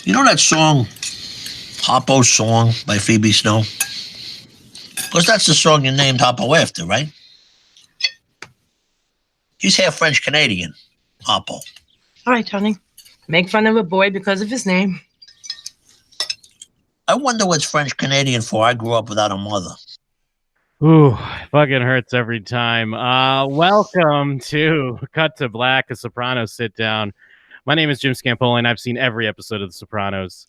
You know that song, Hoppo's Song by Phoebe Snow? Because that's the song you named Hoppo after, right? He's half French Canadian, Hoppo. All right, Tony. Make fun of a boy because of his name. I wonder what's French Canadian for. I grew up without a mother. Ooh, fucking hurts every time. Welcome to Cut to Black, a Sopranos sit down. My name is Jim Scampoli, and I've seen every episode of The Sopranos.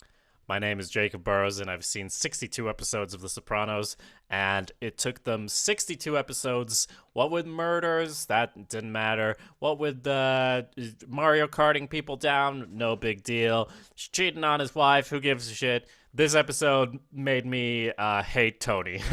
My name is Jacob Burrows, and I've seen 62 episodes of The Sopranos, and it took them 62 episodes. What with murders? That didn't matter. What with Mario Karting people down? No big deal. Cheating on his wife? Who gives a shit? This episode made me hate Tony.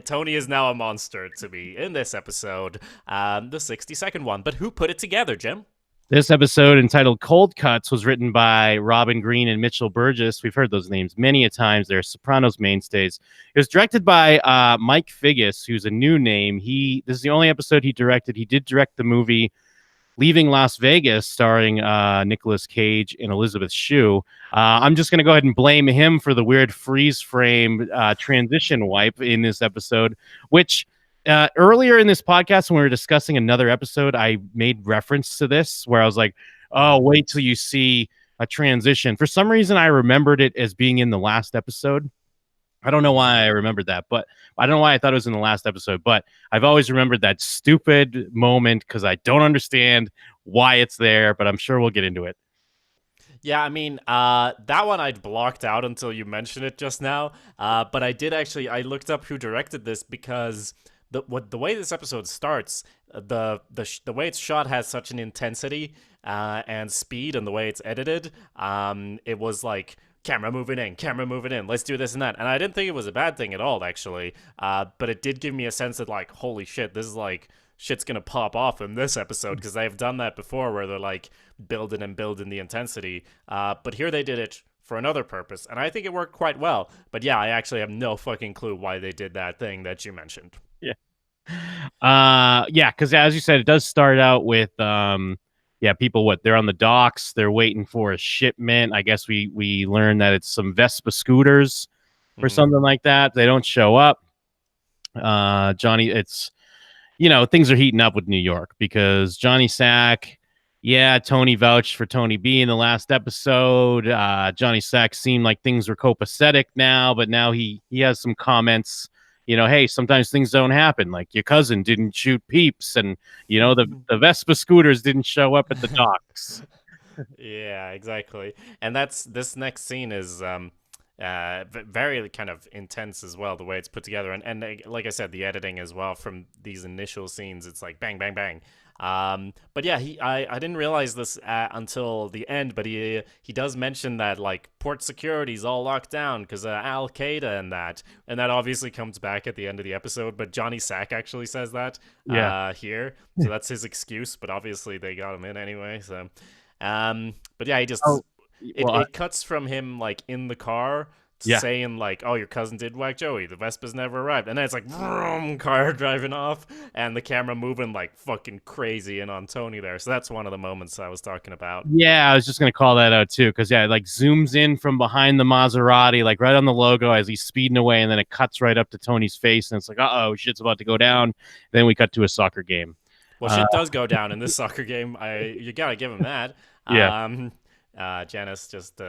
Tony is now a monster to me in this episode, the 62nd one. But who put it together, Jim? This episode, entitled Cold Cuts, was written by Robin Green and Mitchell Burgess. We've heard those names many a times. They're Sopranos mainstays. It was directed by Mike Figgis, who's a new name. This is the only episode he directed. He did direct the movie Leaving Las Vegas, starring Nicolas Cage and Elizabeth Shue. I'm just going to go ahead and blame him for the weird freeze frame transition wipe in this episode, which... earlier in this podcast, when we were discussing another episode, I made reference to this where I was like, oh, wait till you see a transition. For some reason, I remembered it as being in the last episode. I don't know why I remembered that, but I don't know why I thought it was in the last episode, but I've always remembered that stupid moment because I don't understand why it's there, but I'm sure we'll get into it. Yeah, I mean, that one I'd blocked out until you mentioned it just now, but I looked up who directed this because... The way this episode starts, the way it's shot has such an intensity and speed, and the way it's edited, it was like camera moving in, let's do this and that. And I didn't think it was a bad thing at all, actually, but it did give me a sense that, like, holy shit, this is like shit's gonna pop off in this episode, because they've done that before where they're like building the intensity, but here they did it for another purpose, and I think it worked quite well. But yeah, I actually have no fucking clue why they did that thing that you mentioned. Yeah, because as you said, it does start out with people they're on the docks, they're waiting for a shipment. I guess we learn that it's some Vespa scooters or something like that. They don't show up. Johnny, it's things are heating up with New York because Johnny Sack, Tony vouched for Tony B in the last episode. Johnny Sack seemed like things were copacetic now, but now he has some comments. Hey, sometimes things don't happen. Like your cousin didn't shoot peeps, and the Vespa scooters didn't show up at the docks. Yeah, exactly. And this next scene is very kind of intense as well, the way it's put together, and like I said, the editing as well from these initial scenes. It's like bang, bang, bang. But yeah, I didn't realize this until the end, but he does mention that like port security is all locked down because of Al Qaeda and that obviously comes back at the end of the episode. But Johnny Sack actually says that here, so that's his excuse. But obviously they got him in anyway. So, but yeah, he just it cuts from him like in the car. Saying like, oh, your cousin did whack Joey, the Vespa's never arrived, and then it's like vroom, car driving off and the camera moving like fucking crazy in on Tony there. So that's one of the moments I was talking about. I was just gonna call that out too, because it like zooms in from behind the Maserati, like right on the logo as he's speeding away, and then it cuts right up to Tony's face, and it's like, uh-oh, shit's about to go down. Then we cut to a soccer game. Well, shit does go down in this soccer game. You gotta give him that. Janice just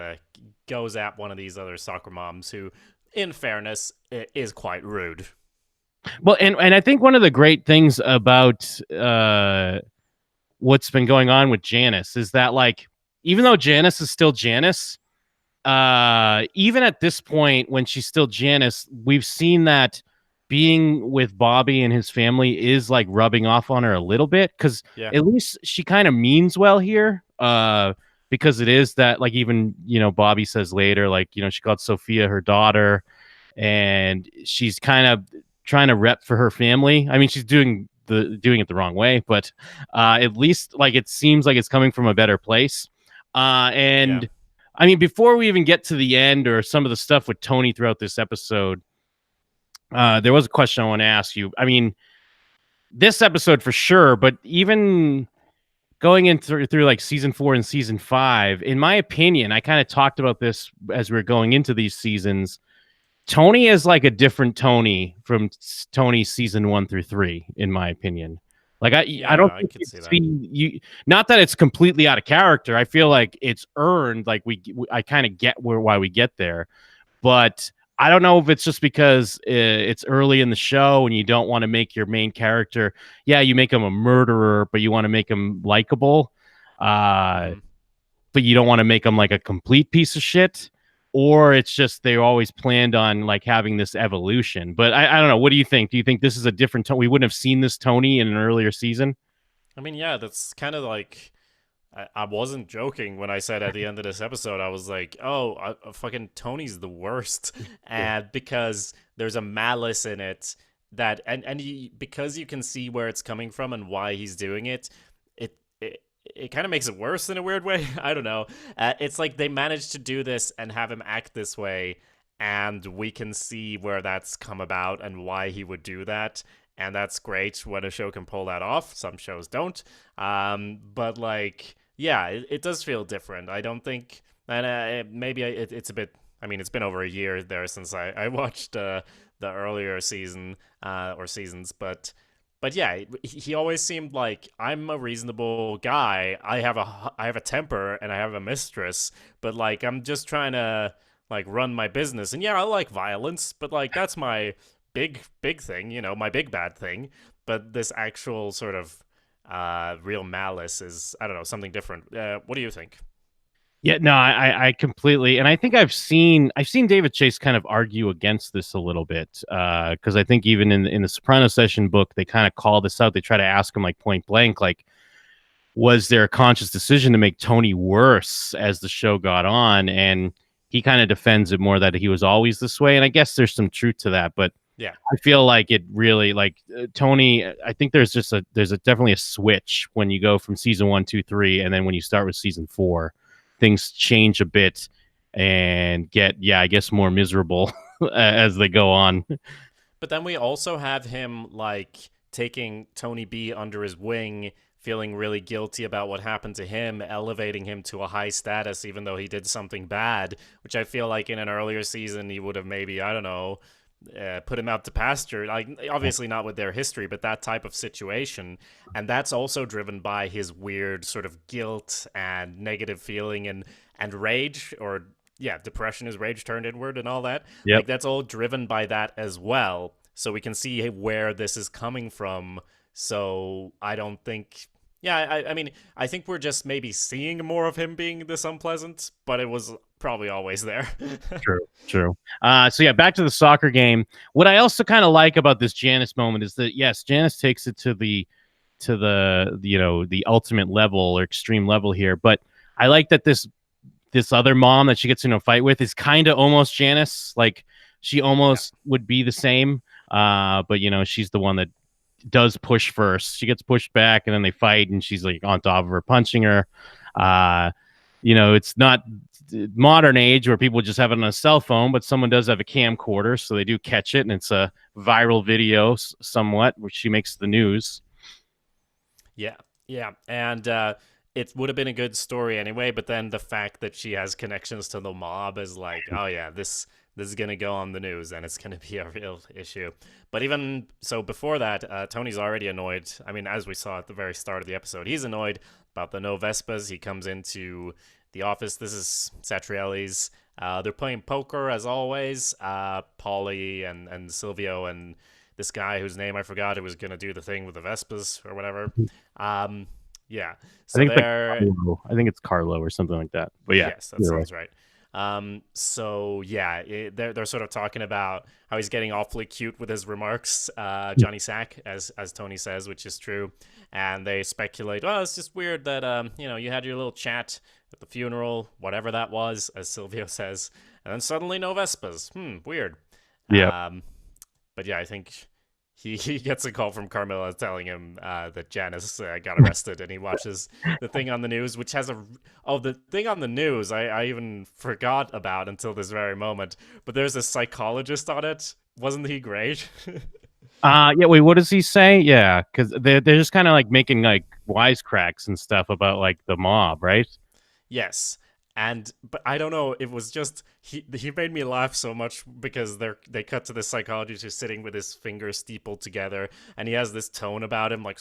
goes at one of these other soccer moms who, in fairness, is quite rude. Well, and I think one of the great things about what's been going on with Janice is that, like, even though Janice is still Janice, even at this point when she's still Janice, we've seen that being with Bobby and his family is like rubbing off on her a little bit, because at least she kind of means well here. Because it is that, like, even, Bobby says later, like, she called Sophia her daughter, and she's kind of trying to rep for her family. I mean, she's doing it the wrong way, but at least, like, it seems like it's coming from a better place. I mean, before we even get to the end or some of the stuff with Tony throughout this episode, there was a question I want to ask you. I mean, this episode for sure, but even going in through like season 4 and season 5, in my opinion, I kind of talked about this as we are going into these seasons. Tony is like a different Tony from Tony season 1 through 3, in my opinion. Like I don't think can see that. you, not that it's completely out of character. I feel like it's earned. Like I kind of get why we get there, but I don't know if it's just because it's early in the show and you don't want to make your main character. Yeah, you make him a murderer, but you want to make him likable. But you don't want to make him like a complete piece of shit. Or it's just they always planned on like having this evolution. But I don't know. What do you think? Do you think this is a different Tony? We wouldn't have seen this Tony in an earlier season? I mean, yeah, that's kind of like... I wasn't joking when I said at the end of this episode, I was like, oh, fucking Tony's the worst. And because there's a malice in it that, because you can see where it's coming from and why he's doing it, it kind of makes it worse in a weird way. I don't know. It's like they managed to do this and have him act this way, and we can see where that's come about and why he would do that. And that's great when a show can pull that off. Some shows don't. But like... yeah, it does feel different. I don't think, and maybe it's a bit. I mean, it's been over a year there since I watched the earlier season or seasons, but yeah, he always seemed like I'm a reasonable guy. I have a temper and I have a mistress, but like I'm just trying to like run my business. And yeah, I like violence, but like that's my big thing, you know, my big bad thing. But this actual sort of real malice is, I don't know, something different. What do you think? Yeah, no, I completely, and I think I've seen David Chase kind of argue against this a little bit, because I think even in the Sopranos session book, they kind of call this out. They try to ask him like point blank, like, was there a conscious decision to make Tony worse as the show got on? And he kind of defends it more that he was always this way, and I guess there's some truth to that, but. Yeah, I feel like it really Tony. I think there's definitely a switch when you go from season 1, 2, 3, and then when you start with season 4, things change a bit and get, I guess, more miserable as they go on. But then we also have him like taking Tony B under his wing, feeling really guilty about what happened to him, elevating him to a high status, even though he did something bad, which I feel like in an earlier season he would have maybe, I don't know, put him out to pasture, like obviously not with their history, but that type of situation. And that's also driven by his weird sort of guilt and negative feeling and rage, or depression is rage turned inward and all that. Yep. Like that's all driven by that as well. So we can see where this is coming from. So I don't think... yeah, I mean, I think we're just maybe seeing more of him being this unpleasant, but it was probably always there. True. So yeah, back to the soccer game. What I also kind of like about this Janice moment is that, yes, Janice takes it to the the ultimate level or extreme level here, but I like that this other mom that she gets in a fight with is kind of almost Janice. Like she almost would be the same, but she's the one that does push first. She gets pushed back and then they fight and she's like on top of her punching her. It's not modern age where people just have it on a cell phone, but someone does have a camcorder, so they do catch it, and it's a viral video somewhat, which she makes the news. Yeah, and it would have been a good story anyway, but then the fact that she has connections to the mob is like, oh yeah, this is going to go on the news and it's going to be a real issue. But even so, before that, Tony's already annoyed. I mean, as we saw at the very start of the episode, he's annoyed about the no Vespas. He comes into the office. This is Satrielli's. They're playing poker as always. Paulie and Silvio and this guy whose name I forgot, who was going to do the thing with the Vespas or whatever. Yeah. So I think it's Carlo or something like that. But yeah. Yes, that sounds right. So yeah, they're sort of talking about how he's getting awfully cute with his remarks, Johnny Sack, as Tony says, which is true. And they speculate, well, it's just weird that you had your little chat at the funeral, whatever that was, as Silvio says, and then suddenly no Vespas. Weird. Yeah. But yeah, I think he gets a call from Carmilla telling him that Janice got arrested, and he watches the thing on the news, which has the thing on the news I even forgot about until this very moment. But there's a psychologist on it. Wasn't he great? Yeah, wait, what does he say? Yeah, because they're just kind of like making like wisecracks and stuff about like the mob, right? Yes. But I don't know, it was just he made me laugh so much because they cut to the psychologist who's sitting with his fingers steepled together, and he has this tone about him like,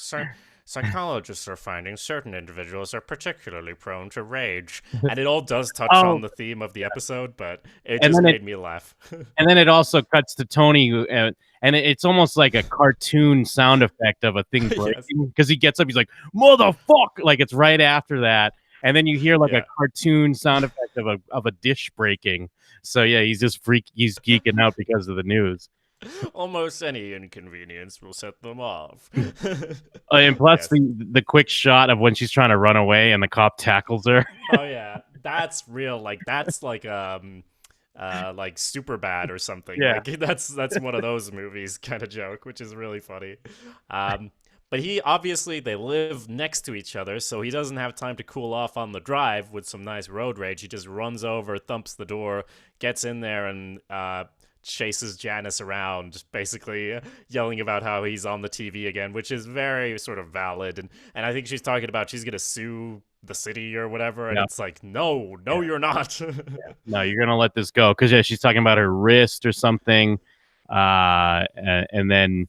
psychologists are finding certain individuals are particularly prone to rage. And it all does touch on Oh, the theme of the episode, but it and just then made me laugh. it also cuts to Tony, and it's almost like a cartoon sound effect of a thing Yes. breaking because he gets up, he's like motherfuck, like it's right after that, and then you hear like a Yeah. cartoon sound effect of a dish breaking. So yeah, he's geeking out because of the news. Almost any inconvenience will set them off. And plus Yes. the quick shot of when she's trying to run away and the cop tackles her. Oh yeah, that's real. Like that's like super bad or something. Yeah. Like that's one of those movies kind of joke, which is really funny. But he obviously they live next to each other, so he doesn't have time to cool off on the drive with some nice road rage. He just runs over, thumps the door, gets in there, and chases Janice around, just basically yelling about how he's on the TV again, which is very sort of valid. And I think she's talking about she's gonna sue the city or whatever, and Yeah. it's like, no, you're not. No, you're gonna let this go because yeah, she's talking about her wrist or something, and then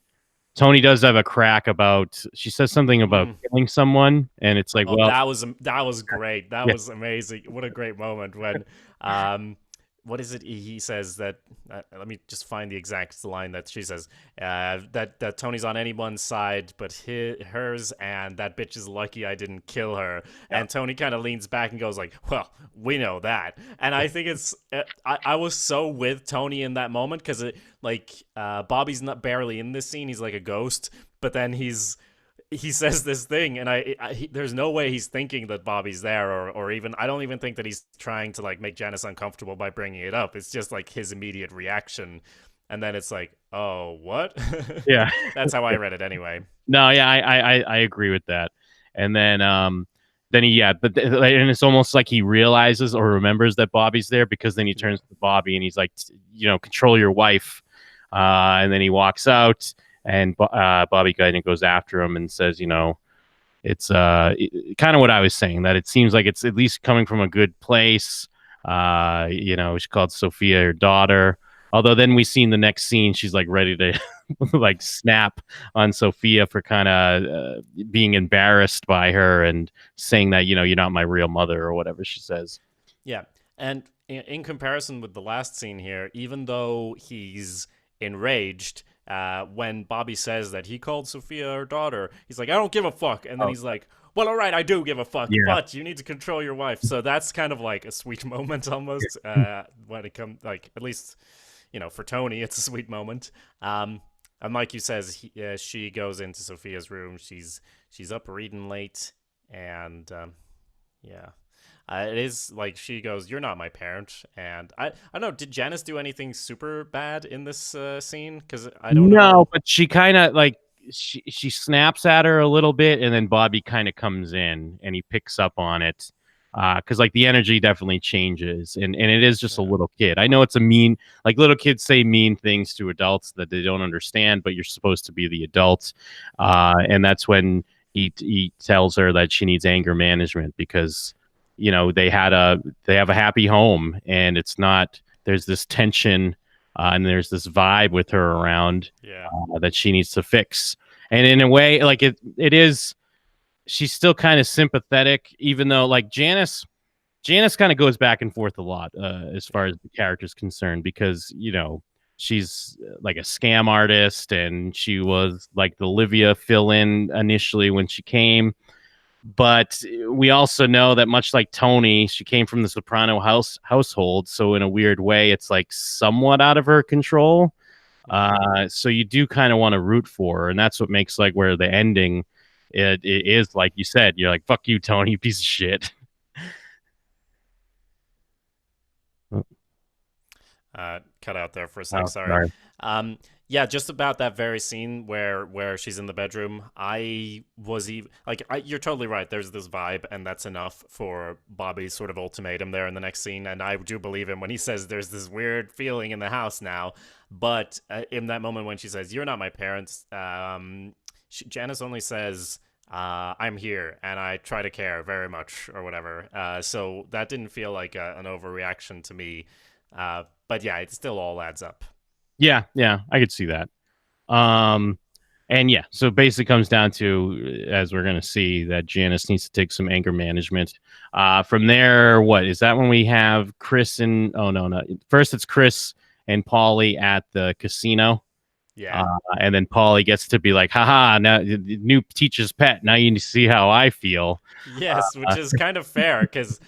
Tony does have a crack about. She says something about killing someone, and it's like, Oh, well, that was great. That yeah. was amazing. What a great moment when, what is it? He says that. Let me just find the exact line that she says. That Tony's on anyone's side but hers, and that bitch is lucky I didn't kill her. Yeah. And Tony kind of leans back and goes like, "Well, we know that." And I think it's. I was so with Tony in that moment because Bobby's not barely in this scene. He's like a ghost, but then he says this thing, and there's no way he's thinking that Bobby's there, or even I don't even think that he's trying to like make Janice uncomfortable by bringing it up. It's just like his immediate reaction, and then it's like, oh, what? Yeah. That's how I read it anyway. No, yeah, I agree with that. And then he and it's almost like he realizes or remembers that Bobby's there because then he turns to Bobby and he's like, control your wife, and then he walks out. And Bobby Guinan goes after him and says, it's kind of what I was saying, that it seems like it's at least coming from a good place. She called Sophia her daughter. Although then we see in the next scene, she's like ready to like snap on Sophia for kind of being embarrassed by her and saying that, you're not my real mother or whatever she says. Yeah. And in comparison with the last scene here, even though he's enraged, when Bobby says that he called Sophia her daughter, he's like, I don't give a fuck. And then he's like, well, all right, I do give a fuck, but you need to control your wife. So that's kind of like a sweet moment almost when it comes, like, at least, for Tony, it's a sweet moment. And like you says, she goes into Sophia's room. She's up reading late, and yeah. It is like she goes, "You're not my parent," and I don't know. Did Janice do anything super bad in this scene? Because I don't know. No, but she kind of like she snaps at her a little bit, and then Bobby kind of comes in and he picks up on it because like the energy definitely changes, and it is just a little kid. I know it's like little kids say mean things to adults that they don't understand, but you're supposed to be the adult, and that's when he tells her that she needs anger management because. They have a happy home, and it's not. There's this tension, and there's this vibe with her around that she needs to fix. And in a way, like it is. She's still kind of sympathetic, even though like Janice kind of goes back and forth a lot as far as the character's concerned because she's like a scam artist, and she was like the Olivia fill-in initially when she came. But we also know that much like Tony, she came from the Soprano household. So in a weird way, it's like somewhat out of her control. So you do kind of want to root for her. And that's what makes like where the ending it is, like you said, you're like, fuck you, Tony, piece of shit. Cut out there for a sec. Sorry. Yeah, just about that very scene where she's in the bedroom. I was even like, you're totally right. There's this vibe, and that's enough for Bobby's sort of ultimatum there in the next scene. And I do believe him when he says there's this weird feeling in the house now. But in that moment when she says, "You're not my parents," Janice only says, "I'm here, and I try to care very much," or whatever. So that didn't feel like an overreaction to me. But yeah, it still all adds up. Yeah, I could see that. And yeah, so basically comes down to, as we're gonna see, that Janice needs to take some anger management. From there, what is that when we have Chris and no. First it's Chris and Paulie at the casino. Yeah. And then Paulie gets to be like, haha, now new teacher's pet. Now you see how I feel. Yes, which is kind of fair because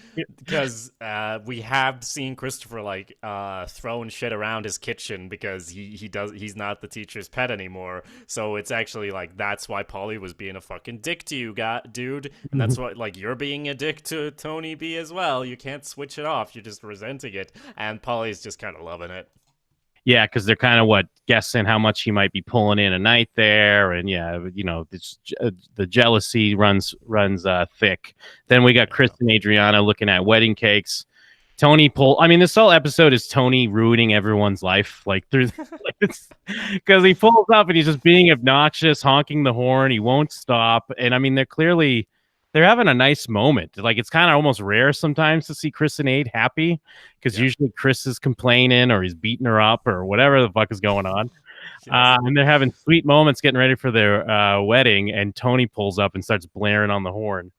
we have seen Christopher like throwing shit around his kitchen because he's not the teacher's pet anymore. So it's actually like that's why Paulie was being a fucking dick to you, dude, and that's why like you're being a dick to Tony B as well. You can't switch it off. You're just resenting it, and Paulie's just kind of loving it. Yeah, because they're kind of guessing how much he might be pulling in a night there, and the jealousy runs thick. Then we got Chris and Adriana looking at wedding cakes. Tony this whole episode is Tony ruining everyone's life, because he pulls up and he's just being obnoxious, honking the horn. He won't stop, and they're having a nice moment. Like, it's kind of almost rare sometimes to see Chris and Aid happy, because usually Chris is complaining or he's beating her up or whatever the fuck is going on. And they're having sweet moments getting ready for their wedding, and Tony pulls up and starts blaring on the horn.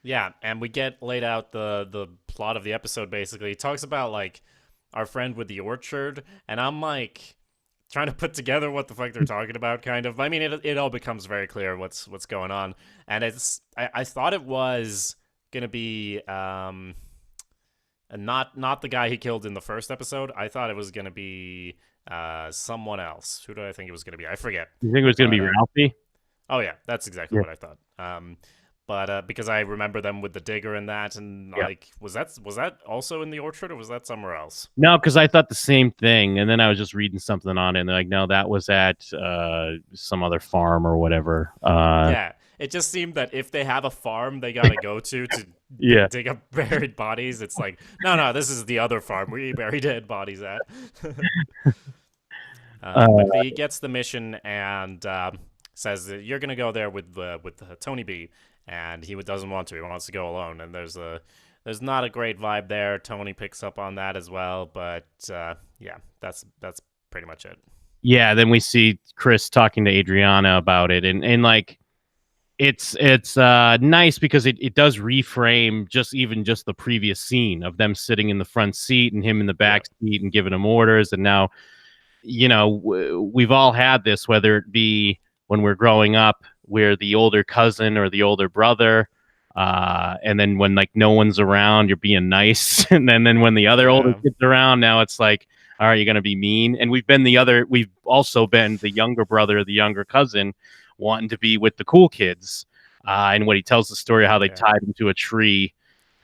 Yeah, and we get laid out the plot of the episode, basically. He talks about, like, our friend with the orchard, and I'm, like, trying to put together what the fuck they're talking about, kind of. I mean, it all becomes very clear what's going on, and I thought it was gonna be not the guy he killed in the first episode. I thought it was gonna be someone else. Who do I think it was gonna be? I forget. You think it was gonna be Ralphie? Oh yeah, that's exactly what I thought. But because I remember them with the digger and that, and like, was that also in the orchard, or was that somewhere else? No, because I thought the same thing, and then I was just reading something on it, and they're like, no, that was at some other farm or whatever. Yeah, it just seemed that if they have a farm they gotta go to dig up buried bodies, it's like, no, this is the other farm we bury dead bodies at. But he gets the mission and says that you're gonna go there with Tony B. And he doesn't want to. He wants to go alone. And there's not a great vibe there. Tony picks up on that as well. But yeah, that's pretty much it. Yeah, then we see Chris talking to Adriana about it, and like, it's nice because it does reframe just the previous scene of them sitting in the front seat and him in the back seat and giving him orders. And now, we've all had this, whether it be when we're growing up, where the older cousin or the older brother, and then when like no one's around, you're being nice, and then when the other older kids around, now it's like, all right, you're gonna be mean. And we've also been the younger brother, the younger cousin, wanting to be with the cool kids. And when he tells the story of how they tied him to a tree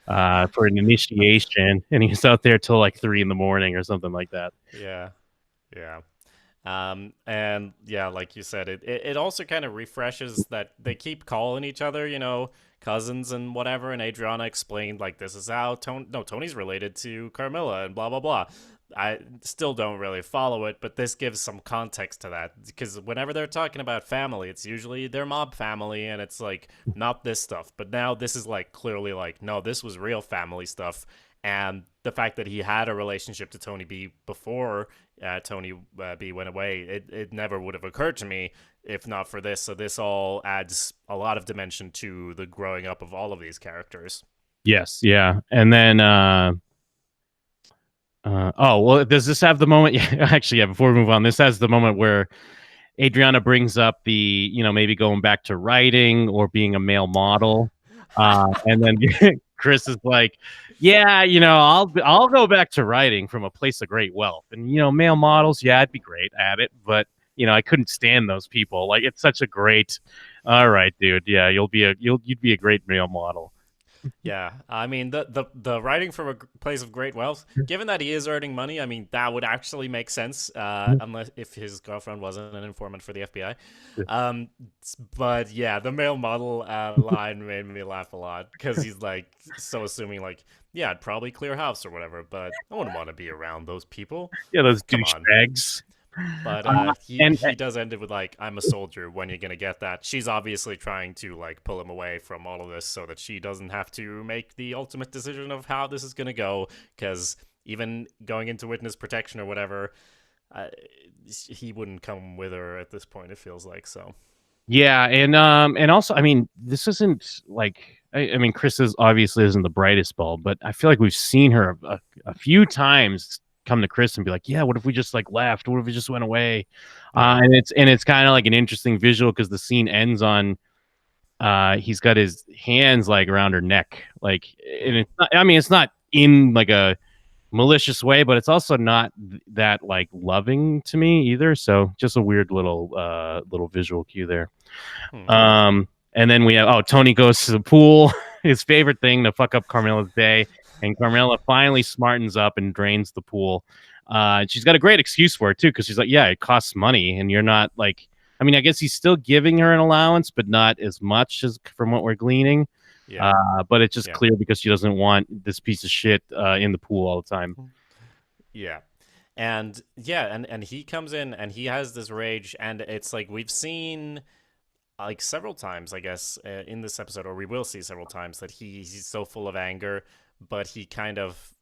for an initiation, and he's out there till like 3 a.m. or something like that. Yeah. And yeah, like you said, it also kind of refreshes that they keep calling each other, cousins and whatever. And Adriana explained, like, this is how Tony's related to Carmilla and blah, blah, blah. I still don't really follow it, but this gives some context to that, because whenever they're talking about family, it's usually their mob family, and it's like not this stuff. But now this is like clearly like, no, this was real family stuff. And the fact that he had a relationship to Tony B before Tony B went away, it never would have occurred to me if not for this. So this all adds a lot of dimension to the growing up of all of these characters. Yes, yeah. And then, does this have the moment? Yeah, actually, yeah, before we move on, this has the moment where Adriana brings up the, maybe going back to writing or being a male model. And then Chris is like, yeah, I'll go back to writing from a place of great wealth. And, male models, yeah, I'd be great at it. But, I couldn't stand those people. Like, it's such a great, all right, dude. Yeah, you'd be a great male model. Yeah, I mean the writing from a place of great wealth. Given that he is earning money, I mean that would actually make sense. Unless if his girlfriend wasn't an informant for the FBI. Um, but yeah, the male model line made me laugh a lot because he's like so assuming like, yeah, I'd probably clear house or whatever, but I wouldn't want to be around those people. Yeah, those Come on. douchebags. But he And he does end it with like, "I'm a soldier. When you gonna get that?" She's obviously trying to like pull him away from all of this so that she doesn't have to make the ultimate decision of how this is gonna go. Because even going into witness protection or whatever, uh, he wouldn't come with her at this point. It feels like so. yeah, and also, I mean, this isn't like, I mean, Chris is obviously isn't the brightest bulb, but I feel like we've seen her a few times come to Chris and be like, yeah, what if we just like left? What if we just went away? Yeah. And it's kind of like an interesting visual because the scene ends on he's got his hands like around her neck, like, and it's not, I mean, it's not in like a malicious way, but it's also not that like loving to me either. So just a weird little visual cue there. And then we have Tony goes to the pool, his favorite thing to fuck up Carmella's day, and Carmella finally smartens up and drains the pool. She's got a great excuse for it too, because she's like, yeah, it costs money, and you're not like, I mean, I guess he's still giving her an allowance, but not as much as from what we're gleaning. Yeah. But it's just Yeah. clear because she doesn't want this piece of shit in the pool all the time. Yeah. And yeah, and he comes in and he has this rage, and it's like we've seen like several times, I guess, in this episode, or we will see several times that he's so full of anger, but he kind of,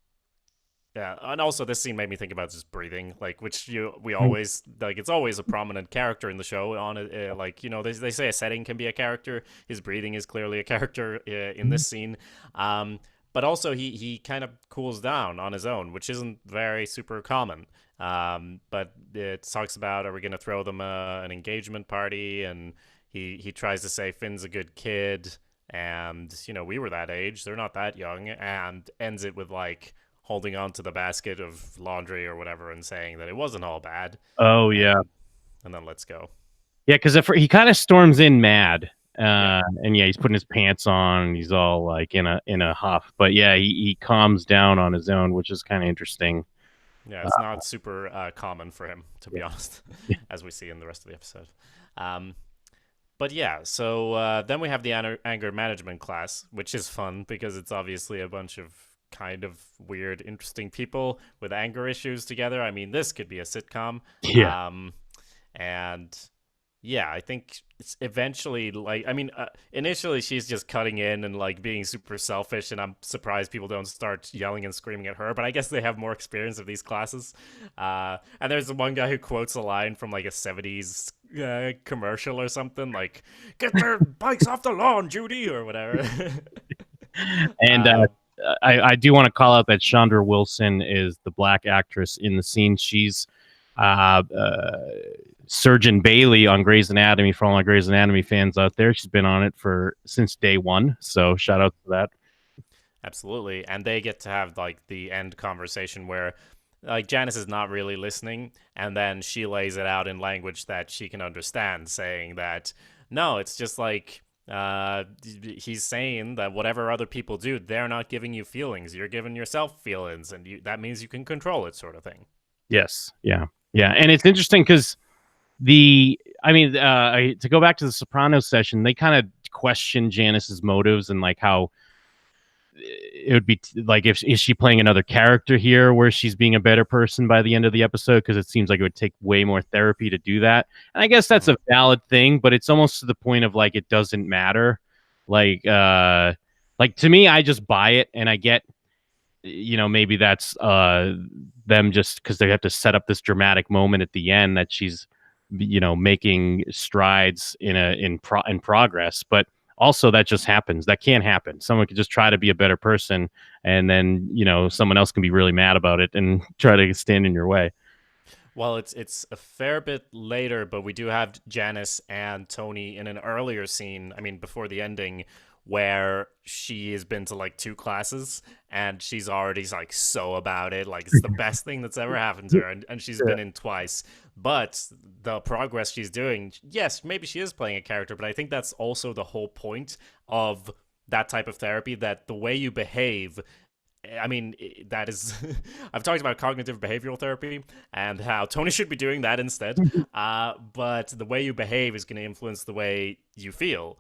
yeah. And also this scene made me think about just breathing, like, which we always like, it's always a prominent character in the show on it. Like, you know, they say a setting can be a character. His breathing is clearly a character in this scene. But also he kind of cools down on his own, which isn't very super common. But it talks about, are we going to throw them an engagement party? And he tries to say Finn's a good kid, and you know, we were that age, they're not that young, and ends it with like holding on to the basket of laundry or whatever and saying that it wasn't all bad. Oh yeah, And then let's go. yeah, because he kind of storms in mad, and yeah, he's putting his pants on, and he's all like in a huff. But yeah, he calms down on his own, which is kind of interesting. Yeah, it's not super common for him, to be honest, as we see in the rest of the episode. But yeah, so then we have the anger management class, which is fun because it's obviously a bunch of kind of weird, interesting people with anger issues together. I mean, this could be a sitcom. Yeah. And yeah, I think it's eventually like, I mean, initially she's just cutting in and like being super selfish, and I'm surprised people don't start yelling and screaming at her, but I guess they have more experience of these classes. And there's one guy who quotes a line from like a 70s commercial or something, like, "Get their bikes off the lawn, Judy," or whatever. And I do want to call out that Chandra Wilson is the black actress in the scene. She's Surgeon Bailey on Grey's Anatomy. For all my Grey's Anatomy fans out there, she's been on it since day one. So shout out to that. Absolutely. And they get to have like the end conversation where like Janice is not really listening, and then she lays it out in language that she can understand, saying that no, it's just like he's saying that whatever other people do, they're not giving you feelings, you're giving yourself feelings, and that means you can control it, sort of thing. Yes. Yeah. And it's interesting because to go back to the Sopranos session, they kind of question Janice's motives and like how it would be like, is she playing another character here where she's being a better person by the end of the episode? Because it seems like it would take way more therapy to do that. And I guess that's a valid thing, but it's almost to the point of like, it doesn't matter. Like to me, I just buy it, and I get, you know, maybe that's them just because they have to set up this dramatic moment at the end that she's, you know, making strides in progress. But also that just happens. That can't happen. Someone could just try to be a better person, and then, you know, someone else can be really mad about it and try to stand in your way. Well, it's a fair bit later, but we do have Janice and Tony in an earlier scene, I mean, before the ending, where she has been to like 2 classes and she's already like so about it, like it's the best thing that's ever happened to her, and she's been in twice. But the progress she's doing, yes, maybe she is playing a character, but I think that's also the whole point of that type of therapy, that the way you behave, I mean, that is, I've talked about cognitive behavioral therapy and how Tony should be doing that instead. But the way you behave is going to influence the way you feel.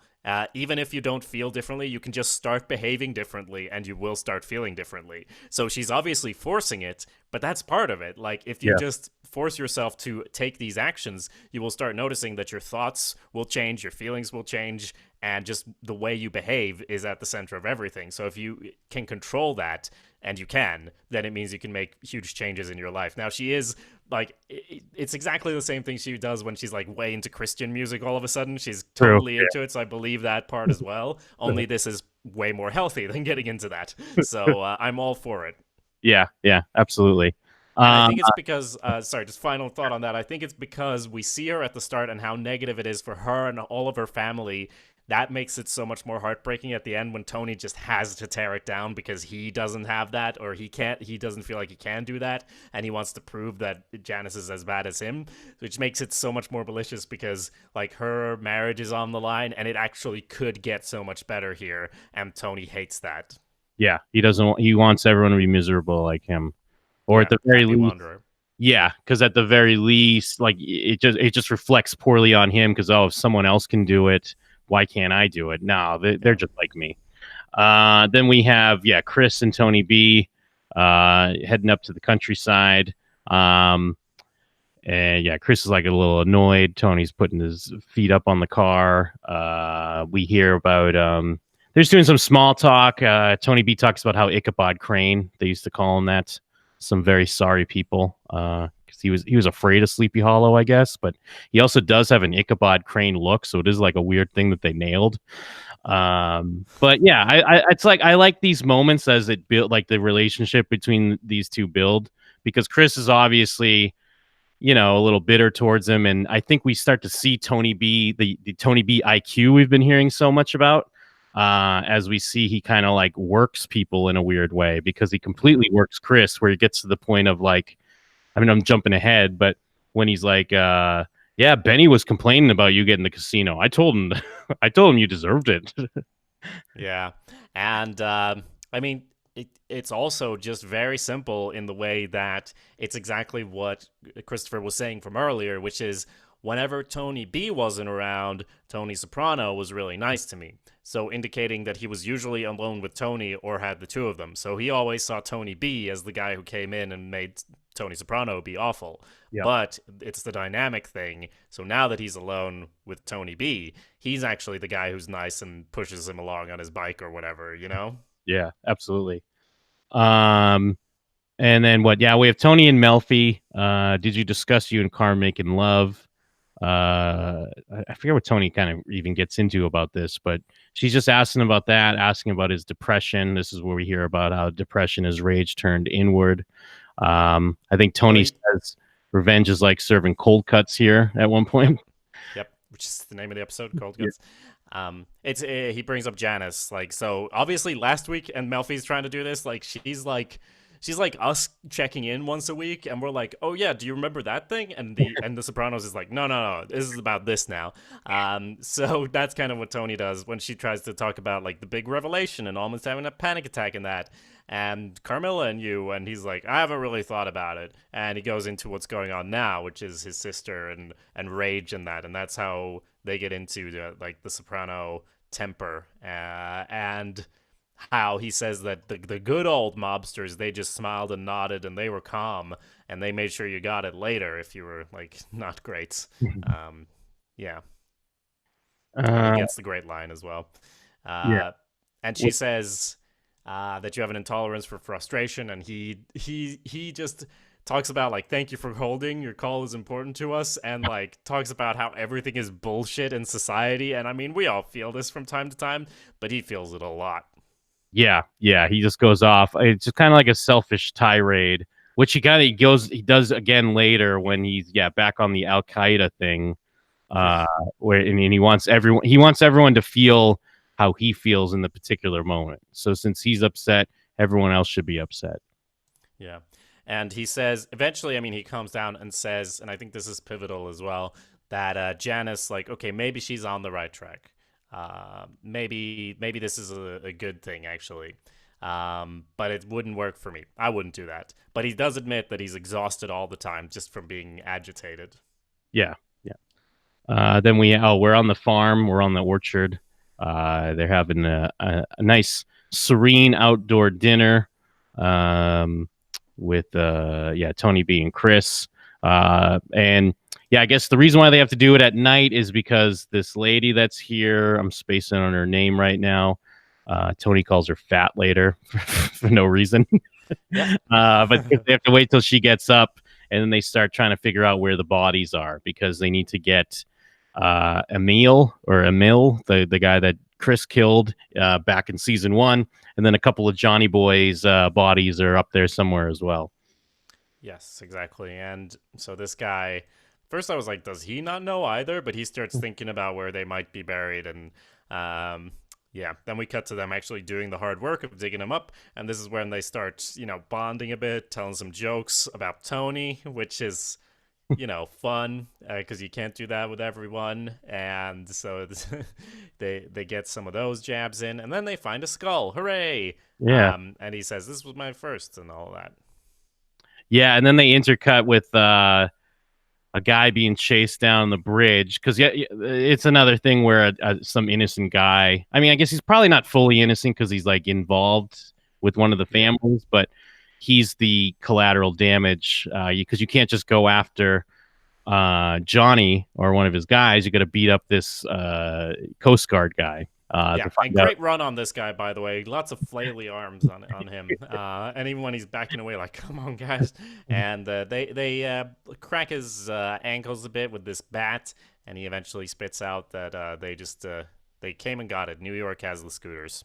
Even if you don't feel differently, you can just start behaving differently and you will start feeling differently. So she's obviously forcing it, but that's part of it. Like, if you just force yourself to take these actions, you will start noticing that your thoughts will change, your feelings will change, and just the way you behave is at the center of everything. So if you can control that, and you can, then it means you can make huge changes in your life. Now, she is like, it's exactly the same thing she does when she's like way into Christian music all of a sudden. She's totally into it, so I believe that part as well. Only this is way more healthy than getting into that. So I'm all for it. Yeah, absolutely. And I think it's because, sorry, just final thought on that. I think it's because we see her at the start and how negative it is for her and all of her family. That makes it so much more heartbreaking at the end when Tony just has to tear it down because he doesn't have that, or he doesn't feel like he can do that, and he wants to prove that Janice is as bad as him, which makes it so much more malicious because, like, her marriage is on the line and it actually could get so much better here, and Tony hates that. Yeah, he wants everyone to be miserable like him. Or at the very least, Wanderer. yeah, because at the very least, like, it just reflects poorly on him because, oh, if someone else can do it, why can't I do it? No, they're just like me. Then we have, Chris and Tony B heading up to the countryside. And Chris is like a little annoyed. Tony's putting his feet up on the car. We hear about they're just doing some small talk. Tony B talks about how Ichabod Crane, they used to call him that. Some very sorry people, because he was afraid of Sleepy Hollow, I guess, but he also does have an Ichabod Crane look, so it is like a weird thing that they nailed. But yeah, it's like I like these moments as it built, like the relationship between these two build, because Chris is obviously, a little bitter towards him, and I think we start to see Tony B, the Tony B IQ we've been hearing so much about. As we see, he kind of like works people in a weird way, because he completely works Chris, where he gets to the point of like, I mean, I'm jumping ahead, but when he's like, Benny was complaining about you getting the casino. I told him you deserved it. Yeah. And I mean, it's also just very simple in the way that it's exactly what Christopher was saying from earlier, which is whenever Tony B wasn't around, Tony Soprano was really nice to me. So indicating that he was usually alone with Tony or had the two of them. So he always saw Tony B as the guy who came in and made Tony Soprano be awful. Yep. But it's the dynamic thing. So now that he's alone with Tony B, he's actually the guy who's nice and pushes him along on his bike or whatever, Yeah, absolutely. And then what? Yeah, we have Tony and Melfi. Did you discuss you and Carm making love? I forget what Tony kind of even gets into about this, but she's just asking about that, asking about his depression. This is where we hear about how depression is rage turned inward. I think Tony says revenge is like serving cold cuts here at one point. Yep, which is the name of the episode, Cold Cuts. Yeah. He brings up Janice, like, so obviously last week, and Melfi's trying to do this, like, she's like us checking in once a week, and we're like, oh yeah, do you remember that thing? And the Sopranos is like, no, this is about this now. So that's kind of what Tony does when she tries to talk about like the big revelation and almost having a panic attack in that. And Carmilla and he's like, I haven't really thought about it. And he goes into what's going on now, which is his sister and rage and that, and that's how they get into the Soprano temper, and how he says that the good old mobsters, they just smiled and nodded and they were calm and they made sure you got it later if you were like not great. Yeah. He gets the great line as well. And she says that you have an intolerance for frustration, and he just talks about like, thank you for holding, your call is important to us, and like talks about how everything is bullshit in society. And I mean, we all feel this from time to time, but he feels it a lot. Yeah, he just goes off. It's just kind of like a selfish tirade, which he does again later when he's back on the Al Qaeda thing, where he wants everyone to feel how he feels in the particular moment. So since he's upset, everyone else should be upset. Yeah, and he says eventually, I mean, he calms down and says, and I think this is pivotal as well, that Janice, like, okay, maybe she's on the right track. maybe this is a good thing actually. But it wouldn't work for me. I wouldn't do that. But he does admit that he's exhausted all the time just from being agitated. Yeah, yeah. Then we're on the farm. We're on the orchard. They're having a nice, serene outdoor dinner with Tony B and Chris. And yeah, I guess the reason why they have to do it at night is because this lady that's here, I'm spacing on her name right now. Tony calls her fat later for no reason. Yeah. But they have to wait till she gets up, and then they start trying to figure out where the bodies are because they need to get Emil, the guy that Chris killed back in season 1, and then a couple of Johnny Boy's bodies are up there somewhere as well. Yes, exactly. And so this guy, first I was like, does he not know either? But he starts thinking about where they might be buried. And then we cut to them actually doing the hard work of digging them up. And this is when they start, bonding a bit, telling some jokes about Tony, which is, fun because you can't do that with everyone. And so they get some of those jabs in. And then they find a skull. Hooray! Yeah. And he says, this was my first and all that. Yeah, and then they intercut with a guy being chased down the bridge because it's another thing where some innocent guy. I mean, I guess he's probably not fully innocent because he's like involved with one of the families, but he's the collateral damage because you can't just go after Johnny or one of his guys. You got to beat up this Coast Guard guy. And great run on this guy, by the way. Lots of flaily arms on him. And even when he's backing away, like, come on, guys. And they crack his ankles a bit with this bat, and he eventually spits out that they came and got it. New York has the scooters.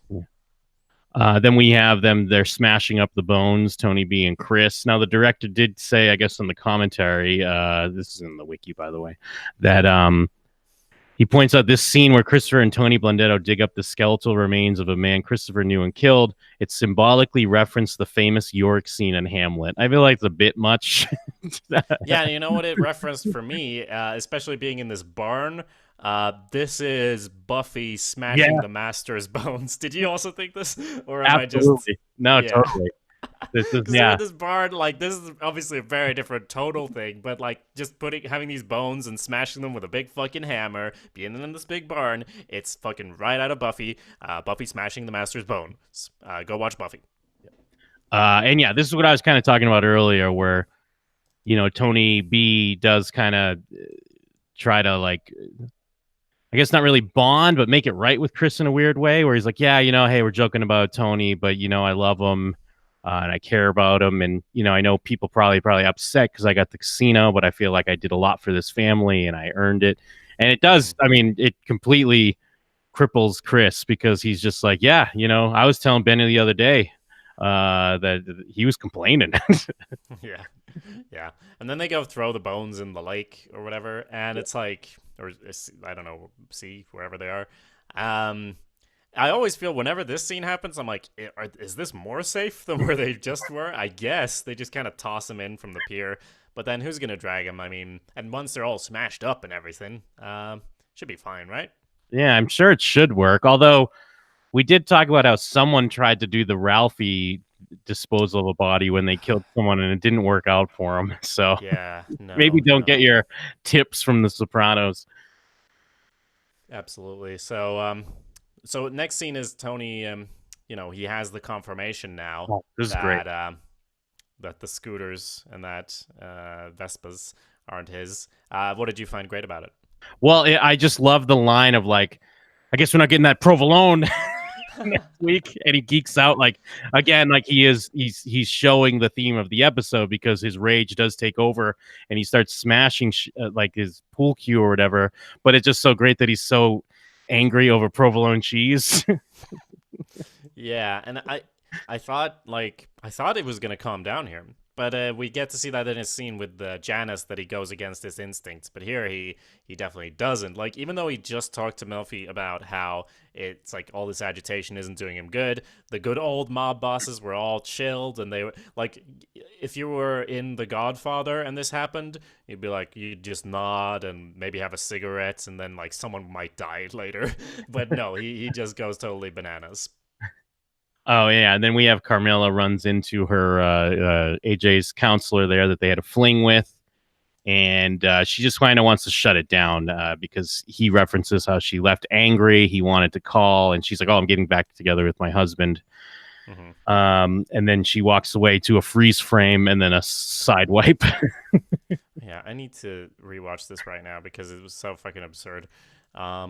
Then we have them. They're smashing up the bones, Tony B and Chris. Now, the director did say, I guess in the commentary, this is in the wiki, by the way, that he points out this scene where Christopher and Tony Blundetto dig up the skeletal remains of a man Christopher knew and killed. It symbolically referenced the famous York scene in Hamlet. I feel like it's a bit much. Yeah, you know what it referenced for me, especially being in this barn? This is Buffy smashing the Master's bones. Did you also think this? Or am Absolutely. I just... No, totally. This is this barn, like, this is obviously a very different total thing, but like just having these bones and smashing them with a big fucking hammer, being in this big barn, it's fucking right out of Buffy. Buffy smashing the Master's bones. Go watch Buffy. And yeah, this is what I was kind of talking about earlier, where Tony B does kind of try to like, I guess not really bond, but make it right with Chris in a weird way, where he's like, yeah, hey, we're joking about Tony, but I love him. And I care about him, and I know people probably upset because I got the casino, but I feel like I did a lot for this family and I earned it. And it does. I mean, it completely cripples Chris because he's just like, yeah, I was telling Benny the other day that he was complaining. Yeah. And then they go throw the bones in the lake or whatever, and it's like, or I don't know, sea, wherever they are. I always feel whenever this scene happens, I'm like, is this more safe than where they just were? I guess they just kind of toss him in from the pier, but then who's going to drag him? I mean, and once they're all smashed up and everything, should be fine, right? Yeah, I'm sure it should work. Although we did talk about how someone tried to do the Ralphie disposal of a body when they killed someone and it didn't work out for them. So yeah, maybe don't get your tips from the Sopranos. Absolutely. So next scene is Tony, he has the confirmation now this is great. That the scooters and that Vespas aren't his. What did you find great about it? Well, I just love the line of like, I guess we're not getting that provolone next week, and he geeks out like again, like he's showing the theme of the episode because his rage does take over, and he starts smashing like his pool cue or whatever. But it's just so great that he's so angry over provolone cheese. Yeah, and I thought it was gonna calm down here, But we get to see that in his scene with Janice, that he goes against his instincts. But here he definitely doesn't. Like, even though he just talked to Melfi about how it's like all this agitation isn't doing him good, the good old mob bosses were all chilled, and they were like, if you were in The Godfather and this happened, you'd be like, you'd just nod and maybe have a cigarette, and then like someone might die later. But no, he just goes totally bananas. Oh yeah, and then we have Carmela runs into her AJ's counselor there that they had a fling with, and she just kind of wants to shut it down because he references how she left angry. He wanted to call, and she's like, "Oh, I'm getting back together with my husband." And then she walks away to a freeze frame and then a side wipe. Yeah, I need to rewatch this right now because it was so fucking absurd. I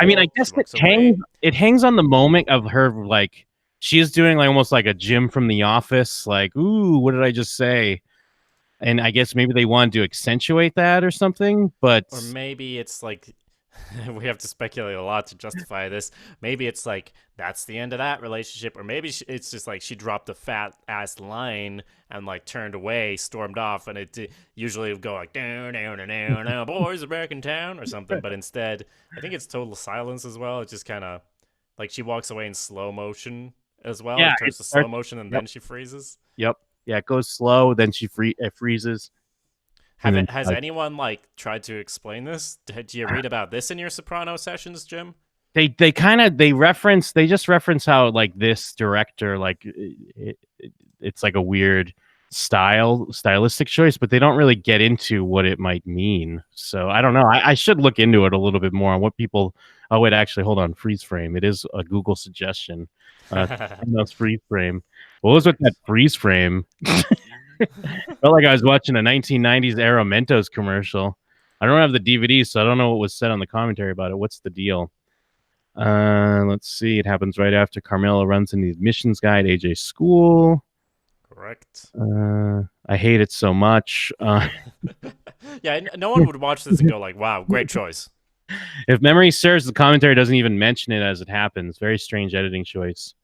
mean, I guess it hangs on the moment of her, like, she is doing like almost like a Jim from The Office, like, ooh, what did I just say? And I guess maybe they wanted to accentuate that or something, but... Or maybe it's like, we have to speculate a lot to justify this. Maybe it's like, that's the end of that relationship. Or maybe it's just like she dropped a fat-ass line and like turned away, stormed off, and it usually would go like, down, down, down, down, boys are back in town, or something. But instead, I think it's total silence as well. It's just kind of like she walks away in slow motion as well. Yeah, it turns to slow motion, and then she freezes. Yep. Yeah, it goes slow, then she freezes. Has anyone like tried to explain this? Did you read about this in your Soprano sessions, Jim? They just reference how like this director, like it's like a weird stylistic choice, but they don't really get into what it might mean. So I don't know. I should look into it a little bit more on what people. Oh wait, actually, hold on. Freeze frame. It is a Google suggestion. Freeze frame. What was with that freeze frame? Felt like I was watching a 1990s era Mentos commercial. I don't have the DVD, so I don't know what was said on the commentary about it. What's the deal? Let's see. It happens right after Carmela runs in the admissions guide AJ school. Correct. I hate it so much. Yeah, no one would watch this and go like, wow, great choice. If memory serves, the commentary doesn't even mention it as it happens. Very strange editing choice.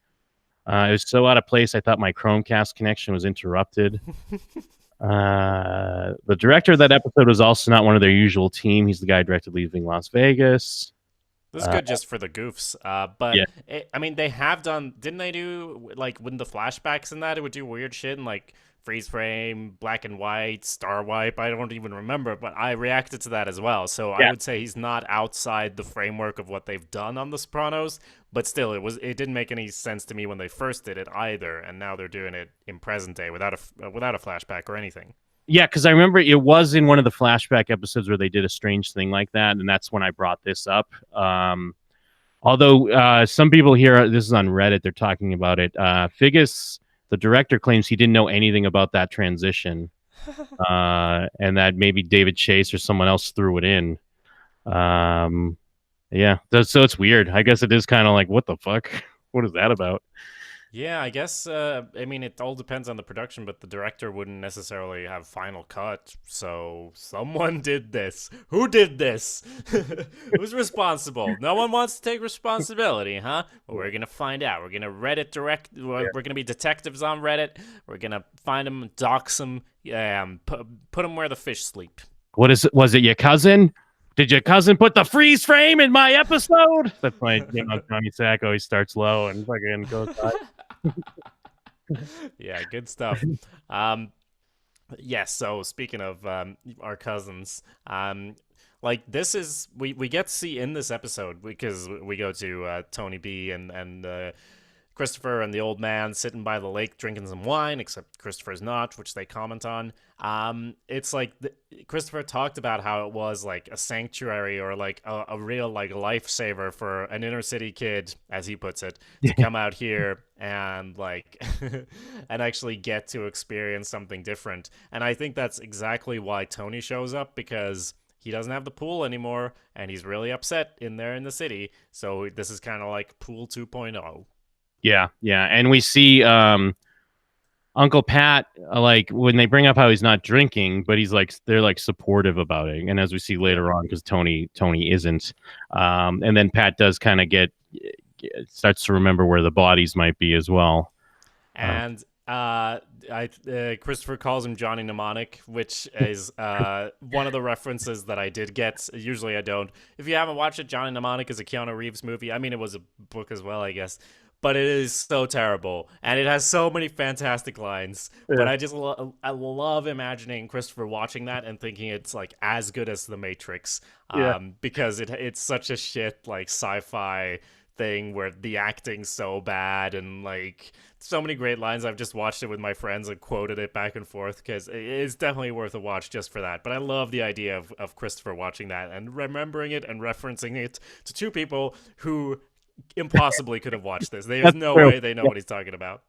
It was so out of place, I thought my Chromecast connection was interrupted. The director of that episode was also not one of their usual team. He's the guy who directed Leaving Las Vegas. This is good just for the goofs. But, yeah. I mean, they have done... Didn't they do, like, when the flashbacks and that, it would do weird shit and, like, freeze frame, black and white, star wipe. I don't even remember, but I reacted to that as well. So I would say he's not outside the framework of what they've done on The Sopranos, but still, it didn't make any sense to me when they first did it either, and now they're doing it in present day without a flashback or anything. Yeah, because I remember it was in one of the flashback episodes where they did a strange thing like that, and that's when I brought this up. Although some people here, this is on Reddit, they're talking about it. Figgis, the director, claims he didn't know anything about that transition, and that maybe David Chase or someone else threw it in. Yeah, so it's weird. I guess it is kind of like, what the fuck? What is that about? Yeah, I guess, I mean, it all depends on the production, but the director wouldn't necessarily have final cut, so someone did this. Who did this? Who's responsible? No one wants to take responsibility, huh? Well, we're gonna find out. We're gonna we're gonna be detectives on Reddit. We're gonna find them, dox them, put them where the fish sleep. What is it? Was it your cousin? Did your cousin put the freeze frame in my episode? That's my, Tommy Sack always starts low and fucking goes high. Yeah, good stuff. Yes, so speaking of our cousins, like this is we get to see in this episode, because we go to Tony B and Christopher and the old man sitting by the lake drinking some wine, except Christopher's not, which they comment on. It's like Christopher talked about how it was like a sanctuary or like a real like lifesaver for an inner city kid, as he puts it, to come out here and like and actually get to experience something different. And I think that's exactly why Tony shows up, because he doesn't have the pool anymore and he's really upset in there in the city. So this is kind of like pool 2.0. Yeah, and we see Uncle Pat, like when they bring up how he's not drinking, but he's like, they're like supportive about it. And as we see later on, because Tony isn't, and then Pat does kind of starts to remember where the bodies might be as well. And Christopher calls him Johnny Mnemonic, which is one of the references that I did get. Usually I don't. If you haven't watched it, Johnny Mnemonic is a Keanu Reeves movie. I mean, it was a book as well, I guess. But it is so terrible, and it has so many fantastic lines. Yeah. But I love imagining Christopher watching that and thinking it's like as good as The Matrix, because it's such a shit like sci-fi thing where the acting's so bad and like so many great lines. I've just watched it with my friends and quoted it back and forth because it's definitely worth a watch just for that. But I love the idea of Christopher watching that and remembering it and referencing it to two people who impossibly could have watched this. There's no way they know what he's talking about.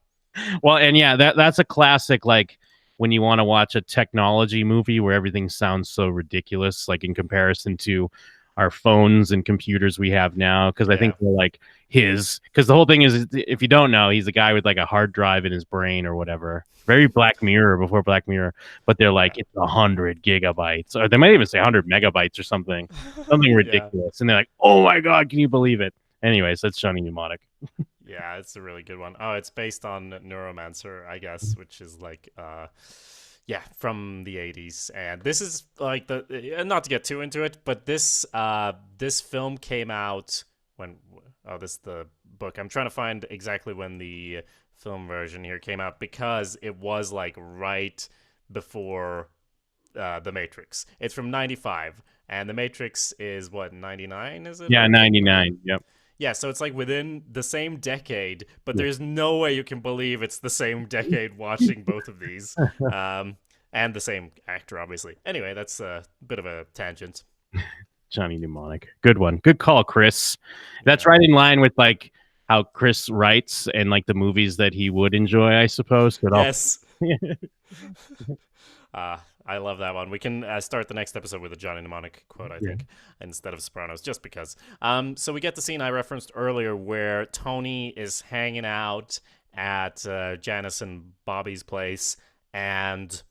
Well, and yeah, that's a classic, like when you want to watch a technology movie where everything sounds so ridiculous, like in comparison to our phones and computers we have now, because I think they're like because the whole thing is, if you don't know, he's a guy with like a hard drive in his brain or whatever. Very Black Mirror before Black Mirror, but they're like, it's 100 gigabytes, or they might even say 100 megabytes or something ridiculous. And they're like, oh my God, can you believe it? Anyways, that's Johnny Mnemonic. Yeah, it's a really good one. Oh, it's based on Neuromancer, I guess, which is like, from the 80s. And this is like not to get too into it, but this film came out when, this is the book. I'm trying to find exactly when the film version here came out because it was like right before The Matrix. It's from 95, and The Matrix is what, 99, is it? Yeah, 99, yep. Yeah, so it's like within the same decade, but there's no way you can believe it's the same decade watching both of these. And the same actor, obviously. Anyway, that's a bit of a tangent. Johnny Mnemonic. Good one. Good call, Chris. That's right in line with like how Chris writes and like the movies that he would enjoy, I suppose. Yes. I love that one. We can start the next episode with a Johnny Mnemonic quote, I think, instead of Sopranos, just because. So we get the scene I referenced earlier where Tony is hanging out at Janice and Bobby's place, and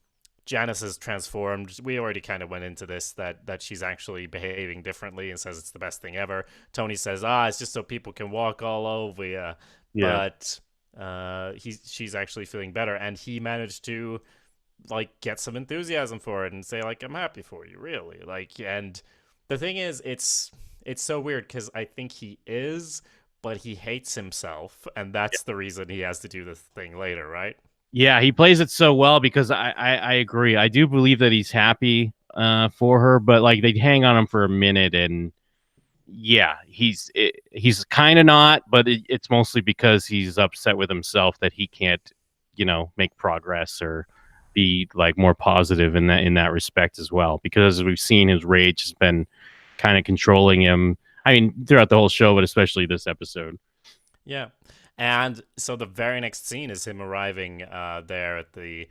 Janice is transformed. We already kind of went into this, that she's actually behaving differently and says it's the best thing ever. Tony says, it's just so people can walk all over you. But she's actually feeling better, and he managed to like get some enthusiasm for it and say like, I'm happy for you, really. Like, and the thing is, it's so weird because I think he is, but he hates himself, and that's the reason he has to do this thing later, right? Yeah, he plays it so well because I agree. I do believe that he's happy for her, but like they hang on him for a minute, and he's kind of not, but it's mostly because he's upset with himself that he can't, make progress or be like more positive in that respect as well. Because as we've seen, his rage has been kind of controlling him. I mean, throughout the whole show, but especially this episode. Yeah. And so the very next scene is him arriving there at the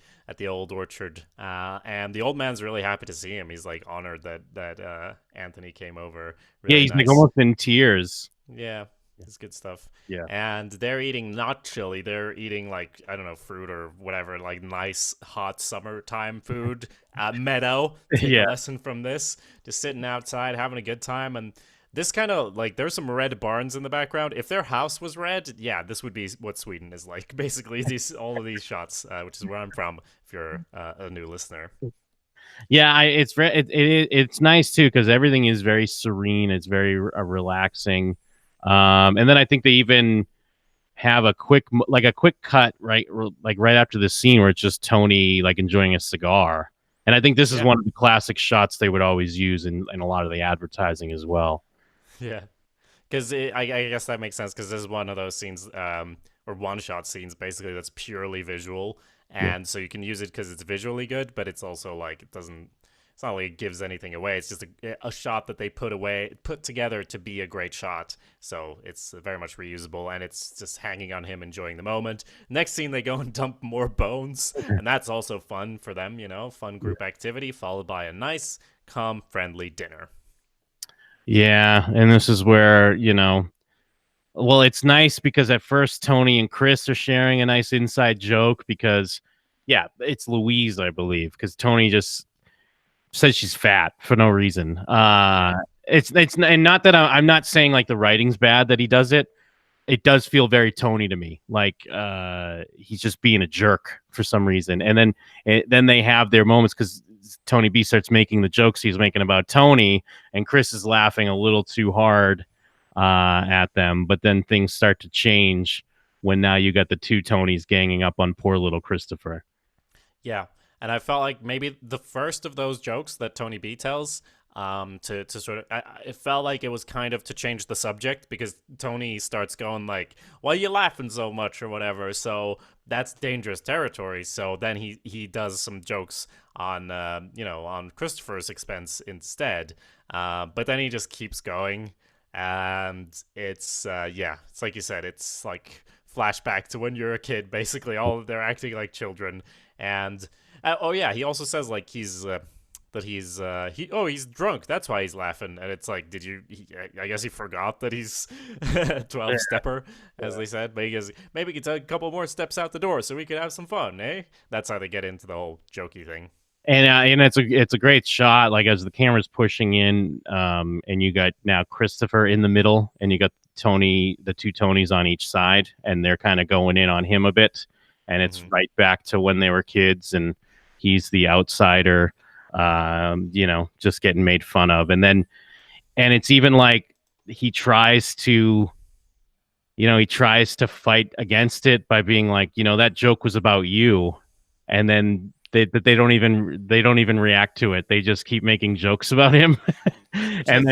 old orchard, and the old man's really happy to see him. He's like honored that Anthony came over. Really he's nice. like almost in tears. Yeah, it's good stuff. Yeah, and they're eating not chili. They're eating like, I don't know, fruit or whatever, like nice hot summertime food. Meadow, take a lesson from this. Just sitting outside having a good time. And this kind of like, there's some red barns in the background. If their house was red, this would be what Sweden is like. Basically, all of these shots, which is where I'm from. If you're a new listener, it's nice too because everything is very serene. It's very relaxing, and then I think they even have a quick cut right after the scene where it's just Tony like enjoying a cigar. And I think this is one of the classic shots they would always use in a lot of the advertising as well. Yeah, because I guess that makes sense because this is one of those scenes, or one-shot scenes, basically, that's purely visual. And so you can use it because it's visually good, but it's also like, it's not like it gives anything away. It's just a shot that they put together to be a great shot. So it's very much reusable, and it's just hanging on him, enjoying the moment. Next scene, they go and dump more bones, and that's also fun for them, fun group activity, followed by a nice, calm, friendly dinner. Yeah, and this is where, well, it's nice because at first Tony and Chris are sharing a nice inside joke because, it's Louise, I believe, because Tony just says she's fat for no reason. It's and not that I'm not saying like the writing's bad that he does it, it does feel very Tony to me. Like he's just being a jerk for some reason. And then they have their moments because Tony B starts making the jokes he's making about Tony, and Chris is laughing a little too hard at them. But then things start to change when now you got the two Tonys ganging up on poor little Christopher. Yeah, and I felt like maybe the first of those jokes that Tony B tells, to sort of, it felt like it was kind of to change the subject because Tony starts going like, "Why are you laughing so much?" or whatever. So that's dangerous territory. So then he does some jokes on on Christopher's expense instead. But then he just keeps going, and it's it's like you said, it's like flashback to when you're a kid. Basically, all they're acting like children. And he also says like he's drunk. That's why he's laughing. And it's like, I guess he forgot that he's 12 stepper, as they said. But he goes, maybe we could take a couple more steps out the door so we could have some fun, eh? That's how they get into the whole jokey thing. And it's a great shot, like as the camera's pushing in, and you got now Christopher in the middle, and you got the two Tonys on each side, and they're kind of going in on him a bit. And it's right back to when they were kids, and he's the outsider, just getting made fun of. And it's even like he tries to fight against it by being like, that joke was about you. And then they don't even react to it. They just keep making jokes about him. And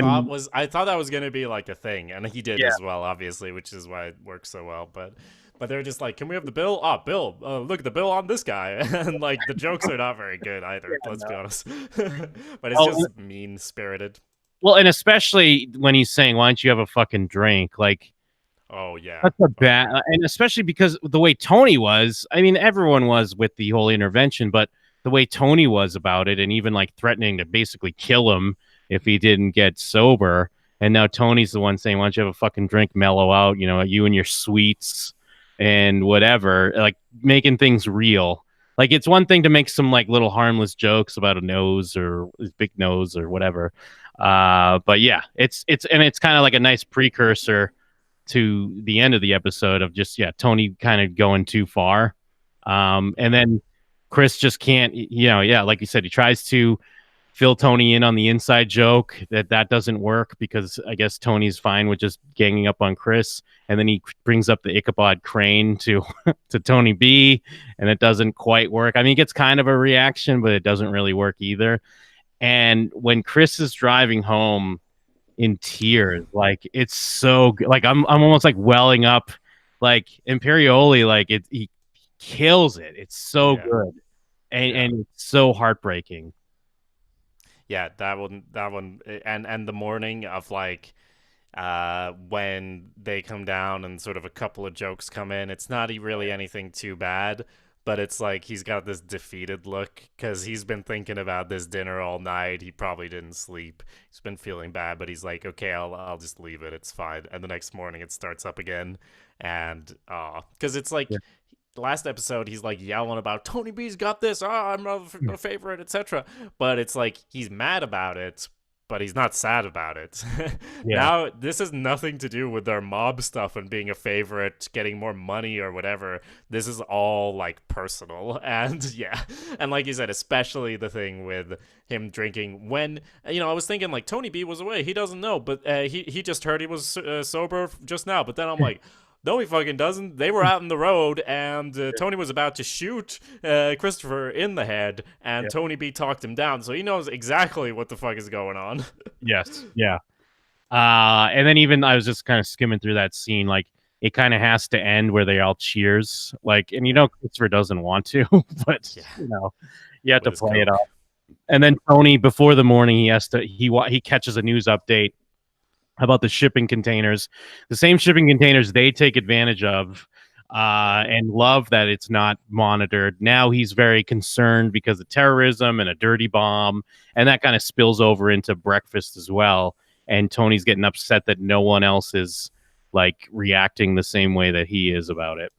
I thought that was going to be like a thing, and he did as well, obviously, which is why it works so well. But they're just like, can we have the bill? Bill, look at the bill on this guy. And like the jokes are not very good either, let's be honest. But it's just mean-spirited. Well, and especially when he's saying, why don't you have a fucking drink? Like, oh, yeah. That's a bad, and especially because the way Tony was, I mean, everyone was with the whole intervention, but the way Tony was about it, and even like threatening to basically kill him if he didn't get sober. And now Tony's the one saying, why don't you have a fucking drink, mellow out, you and your sweets and whatever, like making things real. Like it's one thing to make some like little harmless jokes about a nose or his big nose or whatever. But yeah, it's kind of like a nice precursor to the end of the episode of just, Tony kind of going too far. And then Chris just can't, like you said, he tries to fill Tony in on the inside joke that doesn't work because I guess Tony's fine with just ganging up on Chris. And then he brings up the Ichabod Crane to Tony B, and it doesn't quite work. I mean, it gets kind of a reaction, but it doesn't really work either. And when Chris is driving home in tears, like it's so good. Like I'm almost like welling up, like Imperioli, like he kills it. It's so good. And it's so heartbreaking. Yeah, that one, and the morning of like, when they come down and sort of a couple of jokes come in, it's not really anything too bad, but it's like he's got this defeated look because he's been thinking about this dinner all night. He probably didn't sleep. He's been feeling bad, but he's like, okay, I'll just leave it. It's fine. And the next morning it starts up again, and because it's like. Yeah. Last episode he's like yelling about Tony B's got this, I'm a favorite, etc. But it's like he's mad about it, but he's not sad about it. Now this has nothing to do with their mob stuff and being a favorite, getting more money or whatever. This is all like personal. And and like you said, especially the thing with him drinking when I was thinking like Tony B was away, he doesn't know, but he just heard he was sober just now. But then I'm like, no, he fucking doesn't. They were out in the road, and Tony was about to shoot Christopher in the head, and Tony B talked him down, so he knows exactly what the fuck is going on. Yes, yeah. And then even I was just kind of skimming through that scene, like it kind of has to end where they all cheers, like, and Christopher doesn't want to, but you have to play it off. And then Tony, before the morning, he catches a news update about the shipping containers, the same shipping containers they take advantage of, and love that it's not monitored. Now he's very concerned because of terrorism and a dirty bomb, and that kind of spills over into breakfast as well. And Tony's getting upset that no one else is like reacting the same way that he is about it.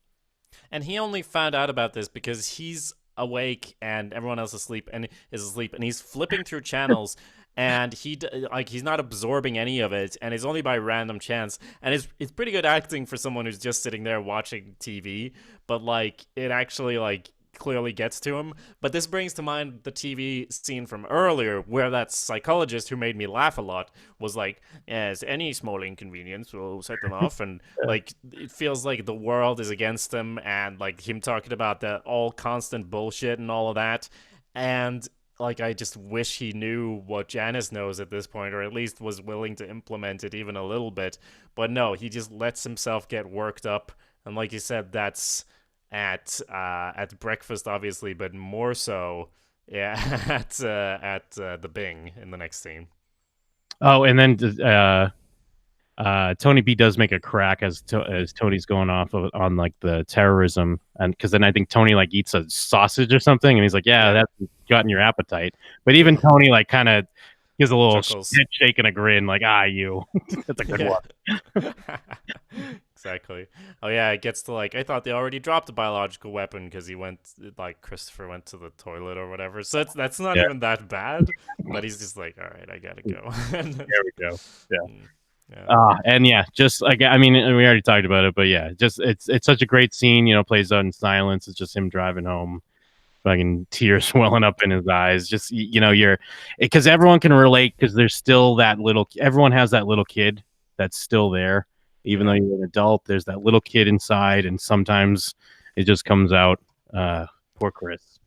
And he only found out about this because he's awake and everyone else is asleep and he's flipping through channels and he's not absorbing any of it, and it's only by random chance, and it's pretty good acting for someone who's just sitting there watching TV, but like it actually like clearly gets to him. But this brings to mind the TV scene from earlier where that psychologist who made me laugh a lot was like, yes, any small inconvenience will set them off. And like, it feels like the world is against him, and like him talking about the all constant bullshit and all of that. And like, I just wish he knew what Janice knows at this point, or at least was willing to implement it even a little bit. But no, he just lets himself get worked up. And like you said, that's at breakfast, obviously, but more so, yeah, at the Bing in the next scene. Oh, and then Tony B does make a crack as Tony's going off on like the terrorism, and because then I think Tony like eats a sausage or something, and he's like, "Yeah, that's gotten your appetite." But even Tony like kind of gives a little head shake and a grin, like, "Ah, you." That's a good one. Exactly. Oh yeah, it gets to like, I thought they already dropped a biological weapon because Christopher went to the toilet or whatever. So that's not even that bad. But he's just like, all right, I gotta go. There we go. Yeah. And yeah, just like, I mean, we already talked about it, but yeah, just it's such a great scene. Plays out in silence. It's just him driving home, fucking tears welling up in his eyes. Just you're because everyone can relate, because there's still everyone has that little kid that's still there. Even though you're an adult, there's that little kid inside, and sometimes it just comes out. Poor Chris.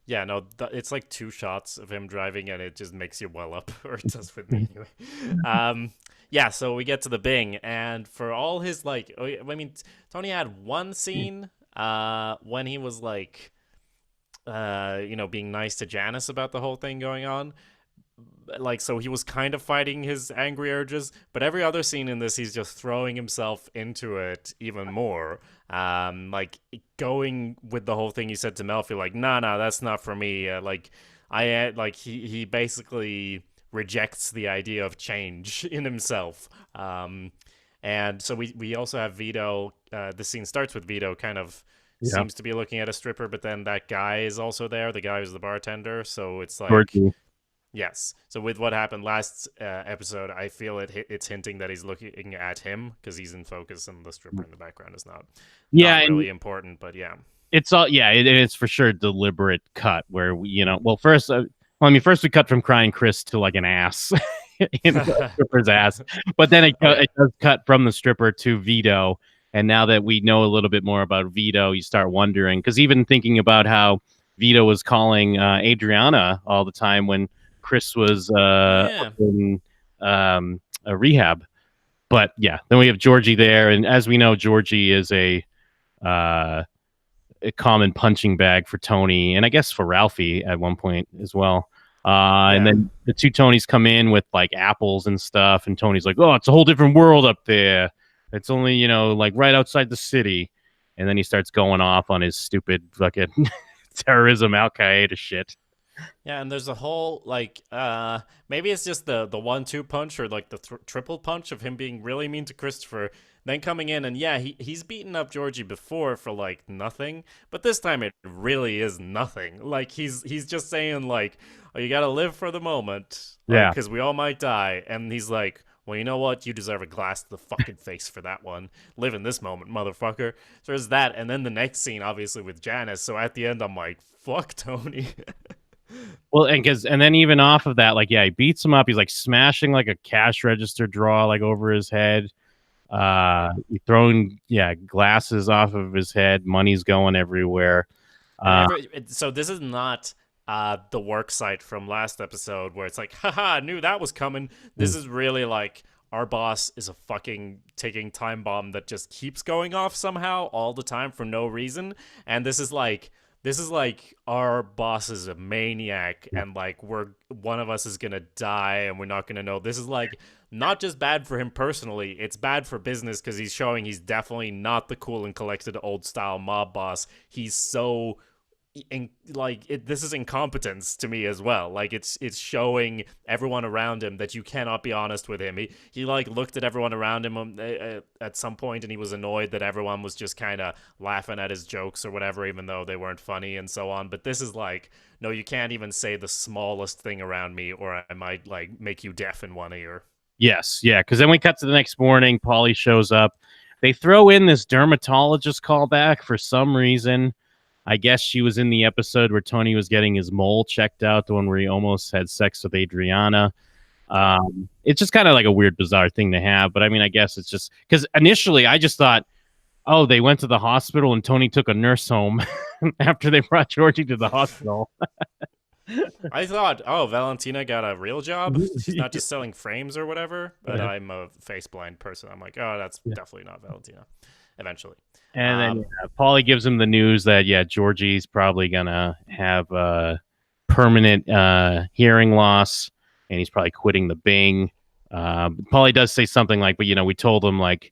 Yeah, no, it's like 2 shots of him driving, and it just makes you well up, or it does with me anyway. Yeah, so we get to the Bing, and for all his like, I mean, Tony had one scene when he was like, being nice to Janice about the whole thing going on. Like, so he was kind of fighting his angry urges, but every other scene in this, he's just throwing himself into it even more. Like going with the whole thing he said to Melfi, like, no, that's not for me. He basically rejects the idea of change in himself. And so we also have Vito. The scene starts with Vito kind of seems to be looking at a stripper, but then that guy is also there. The guy who's the bartender. So it's like, yes. So with what happened last episode, I feel it's hinting that he's looking at him because he's in focus, and the stripper in the background is not really important. But yeah, it's all it's for sure a deliberate cut where first we cut from crying Chris to like an ass in the stripper's ass, but then it does cut from the stripper to Vito. And now that we know a little bit more about Vito, you start wondering, because even thinking about how Vito was calling Adriana all the time when Chris was in a rehab. But yeah, then we have Georgie there, and as we know, Georgie is a common punching bag for Tony, and I guess for Ralphie at one point as well. And then the two Tonys come in with like apples and stuff, and Tony's like, "Oh, it's a whole different world up there. It's only like right outside the city." And then he starts going off on his stupid fucking terrorism Al Qaeda shit. Yeah, and there's a whole like maybe it's just the 1-2 punch, or like the triple punch of him being really mean to Christopher, then coming in, and he's beaten up Georgie before for like nothing, but this time it really is nothing. Like he's just saying like, "Oh, you gotta live for the moment, because we all might die," and he's like, "Well, you know what? You deserve a glass to the fucking face for that one. Live in this moment, motherfucker." So there's that, and then the next scene, obviously, with Janice. So at the end, I'm like, "Fuck Tony." Well, and then even off of that, like, he beats him up. He's like smashing like a cash register drawer like over his head. He throwing glasses off of his head. Money's going everywhere. So this is not the work site from last episode where it's like, haha, I knew that was coming. This is really like, our boss is a fucking ticking time bomb that just keeps going off somehow all the time for no reason. And this is like our boss is a maniac, and like one of us is gonna die and we're not gonna know. This is like not just bad for him personally, it's bad for business, because he's showing he's definitely not the cool and collected old style mob boss. He's so this is incompetence to me as well. Like it's showing everyone around him that you cannot be honest with him. He like looked at everyone around him at some point, and he was annoyed that everyone was just kind of laughing at his jokes or whatever, even though they weren't funny and so on. But this is like, no, you can't even say the smallest thing around me, or I might like make you deaf in one ear. Yes, yeah, because then we cut to the next morning. Polly shows up. They throw in this dermatologist callback for some reason. I guess she was in the episode where Tony was getting his mole checked out, the one where he almost had sex with Adriana. It's just kind of like a weird, bizarre thing to have. But I mean, I guess it's just because initially I just thought, oh, they went to the hospital and Tony took a nurse home after they brought Georgie to the hospital. I thought, oh, Valentina got a real job. She's not just selling frames or whatever. But I'm a face blind person. I'm like, oh, that's definitely not Valentina. Eventually. And then Paulie gives him the news that, Georgie's probably going to have a permanent hearing loss, and he's probably quitting the Bing. Paulie does say something like, but, we told him, like,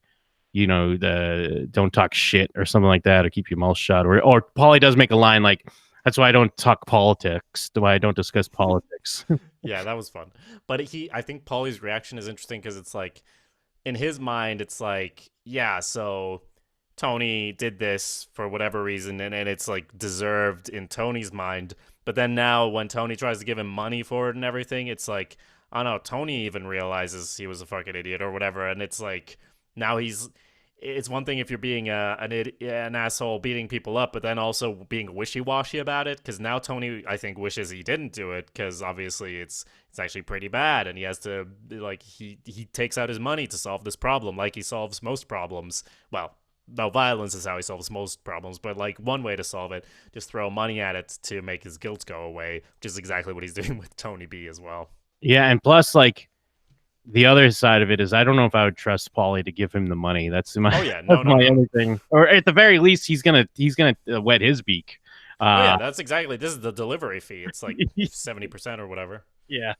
don't talk shit or something like that, or keep your mouth shut. Or Paulie does make a line like, that's why I don't talk politics, why I don't discuss politics. Yeah, that was fun. But I think Paulie's reaction is interesting because it's like, in his mind, it's like, yeah, so Tony did this for whatever reason, and it's like deserved in Tony's mind. But then now when Tony tries to give him money for it and everything, it's like, oh no, Tony even realizes he was a fucking idiot or whatever. And it's like, now it's one thing if you're being an asshole beating people up, but then also being wishy-washy about it, because now Tony, I think, wishes he didn't do it, because obviously it's actually pretty bad, and he has to, like, he takes out his money to solve this problem, like he solves most problems. Well, no, violence is how he solves most problems, but like one way to solve it, just throw money at it to make his guilt go away, which is exactly what he's doing with Tony B as well. Yeah, and plus, like, the other side of it is I don't know if I would trust Paulie to give him the money. That's my other thing. Or at the very least, he's gonna wet his beak. That's exactly. This is the delivery fee. It's like 70% or whatever. Yeah.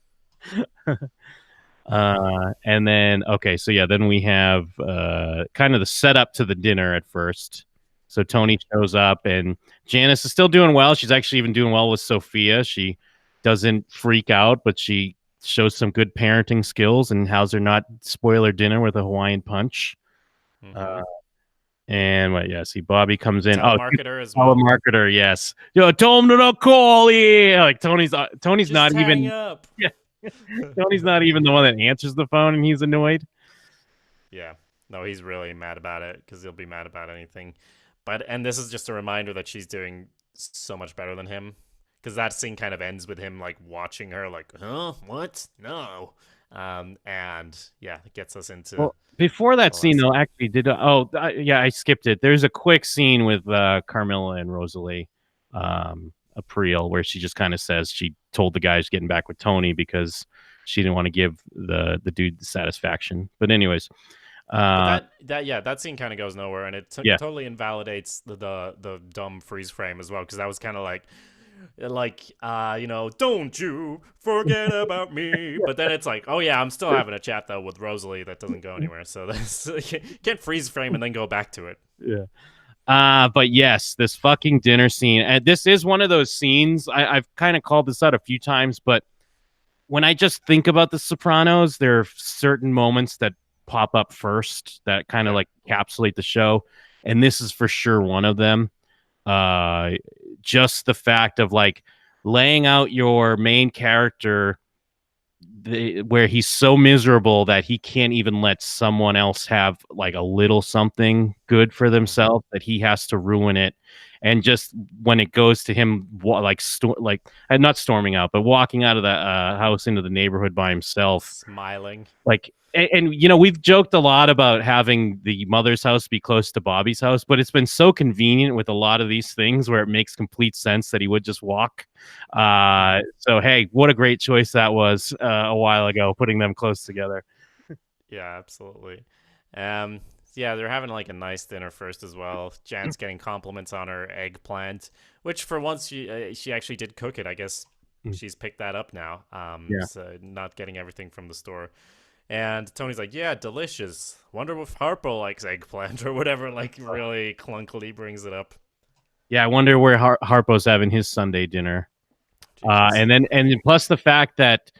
And then then we have kind of the setup to the dinner at first. So Tony shows up and Janice is still doing well. She's actually even doing well with Sophia. She doesn't freak out, but she shows some good parenting skills and how's her not spoil her dinner with a Hawaiian punch. Mm-hmm. See, Bobby comes in. Telemarketer as well. Telemarketer, yes. Yo, tell him to not call you. Like Tony's just not even. Up. Yeah, Tony's not even the one that answers the phone, and he's annoyed. Yeah, no, he's really mad about it because he'll be mad about anything. And this is just a reminder that she's doing so much better than him. Because that scene kind of ends with him like watching her, like, huh, what? No, and it gets us into. Well, before that scene, though, actually I skipped it. There's a quick scene with Carmilla and Rosalie April where she just kind of says she told the guys getting back with Tony because she didn't want to give the dude the satisfaction. But anyways. That scene kind of goes nowhere, and it totally invalidates the dumb freeze frame as well, because that was kind of like, don't you forget about me. But then it's like, oh yeah, I'm still having a chat though with Rosalie that doesn't go anywhere. So that's, you can't freeze frame and then go back to it. Yeah. But yes, this fucking dinner scene, and this is one of those scenes. I've kind of called this out a few times, but when I just think about The Sopranos, there are certain moments that pop up first that kind of like encapsulate the show, and this is for sure one of them. Just the fact of like laying out your main character where he's so miserable that he can't even let someone else have like a little something good for themselves, that he has to ruin it. And just when it goes to him, not storming out, but walking out of the house into the neighborhood by himself, smiling, like. And we've joked a lot about having the mother's house be close to Bobby's house, but it's been so convenient with a lot of these things where it makes complete sense that he would just walk. So, hey, what a great choice that was a while ago, putting them close together. Yeah, absolutely. They're having like a nice dinner first as well. Jan's getting compliments on her eggplant, which for once she actually did cook it. I guess she's picked that up now. So not getting everything from the store. And Tony's like, yeah, delicious. Wonder if Harpo likes eggplant or whatever, like really clunkily brings it up. Yeah, I wonder where Harpo's having his Sunday dinner. Jesus. And then plus the fact that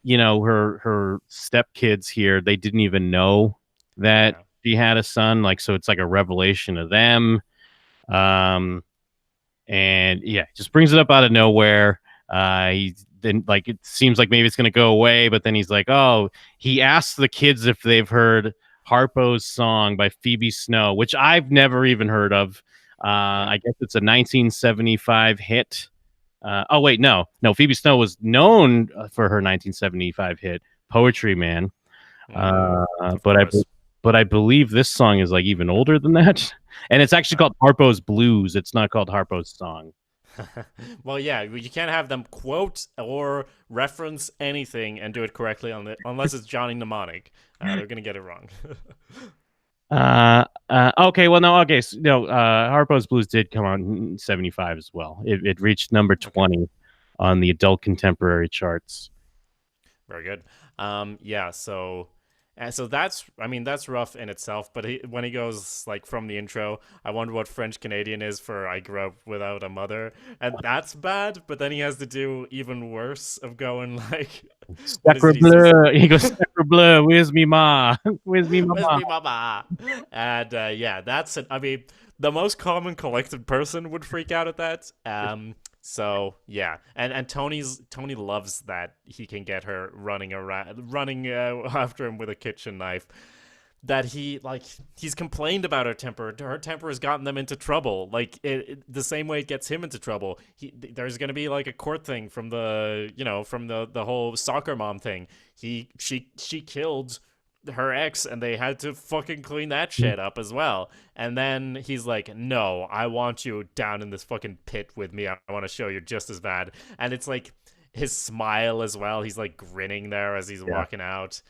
her stepkids here, they didn't even know that Yeah. she had a son, like, so it's like a revelation to them. And yeah, just brings it up out of nowhere. He then, like, it seems like maybe it's gonna go away, but then he's like, oh, he asked the kids if they've heard Harpo's song by Phoebe Snow, which I've never even heard of. I guess it's a 1975 hit. Oh wait, no, Phoebe Snow was known for her 1975 hit "Poetry Man," Of but course. I believe this song is like even older than that, and it's actually called Harpo's Blues. It's not called Harpo's Song. Well, yeah, you can't have them quote or reference anything and do it correctly unless it's Johnny Mnemonic. They're gonna get it wrong. Okay, well, no, okay, so, no, Harpo's Blues did come out in '75 as well. It reached number 20 on the adult contemporary charts. Very good. Yeah. So that's, I mean, that's rough in itself. But when he goes like from the intro, I wonder what French Canadian is for "I grew up without a mother," and that's bad. But then he has to do even worse of going like, what is Sacre it? He says, bleu. He goes, Sacre bleu, where's me ma? Where's me "Where's mama? me mama?" And yeah, that's it. I mean, the most common collected person would freak out at that. So yeah, and Tony loves that he can get her running around, running after him with a kitchen knife. That he's complained about her temper. Her temper has gotten them into trouble. Like the same way it gets him into trouble. There's gonna be like a court thing from the whole soccer mom thing. She killed her ex and they had to fucking clean that shit up as well. And then he's like, no, I want you down in this fucking pit with me. I want to show you just as bad. And it's like his smile as well. He's like grinning there as he's walking out.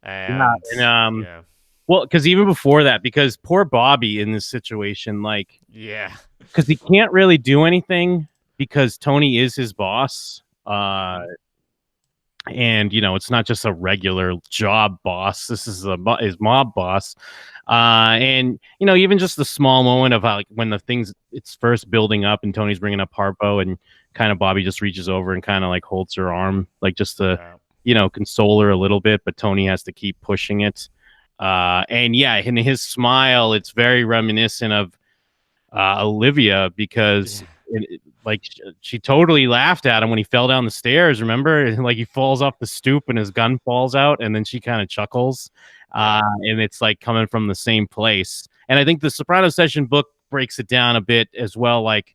And yeah. Well, because even before that, because poor Bobby in this situation, like, Yeah. because he can't really do anything because Tony is his boss. And it's not just a regular job boss. This is his mob boss. And even just the small moment of how, like, when it's first building up and Tony's bringing up Harpo and kind of Bobby just reaches over and kind of like holds her arm, like, just to console her a little bit, but Tony has to keep pushing it. And yeah, in his smile, it's very reminiscent of Olivia, because like she totally laughed at him when he fell down the stairs. Remember, like, he falls off the stoop and his gun falls out, and then she kind of chuckles, and it's like coming from the same place. And I think the Sopranos Session book breaks it down a bit as well, like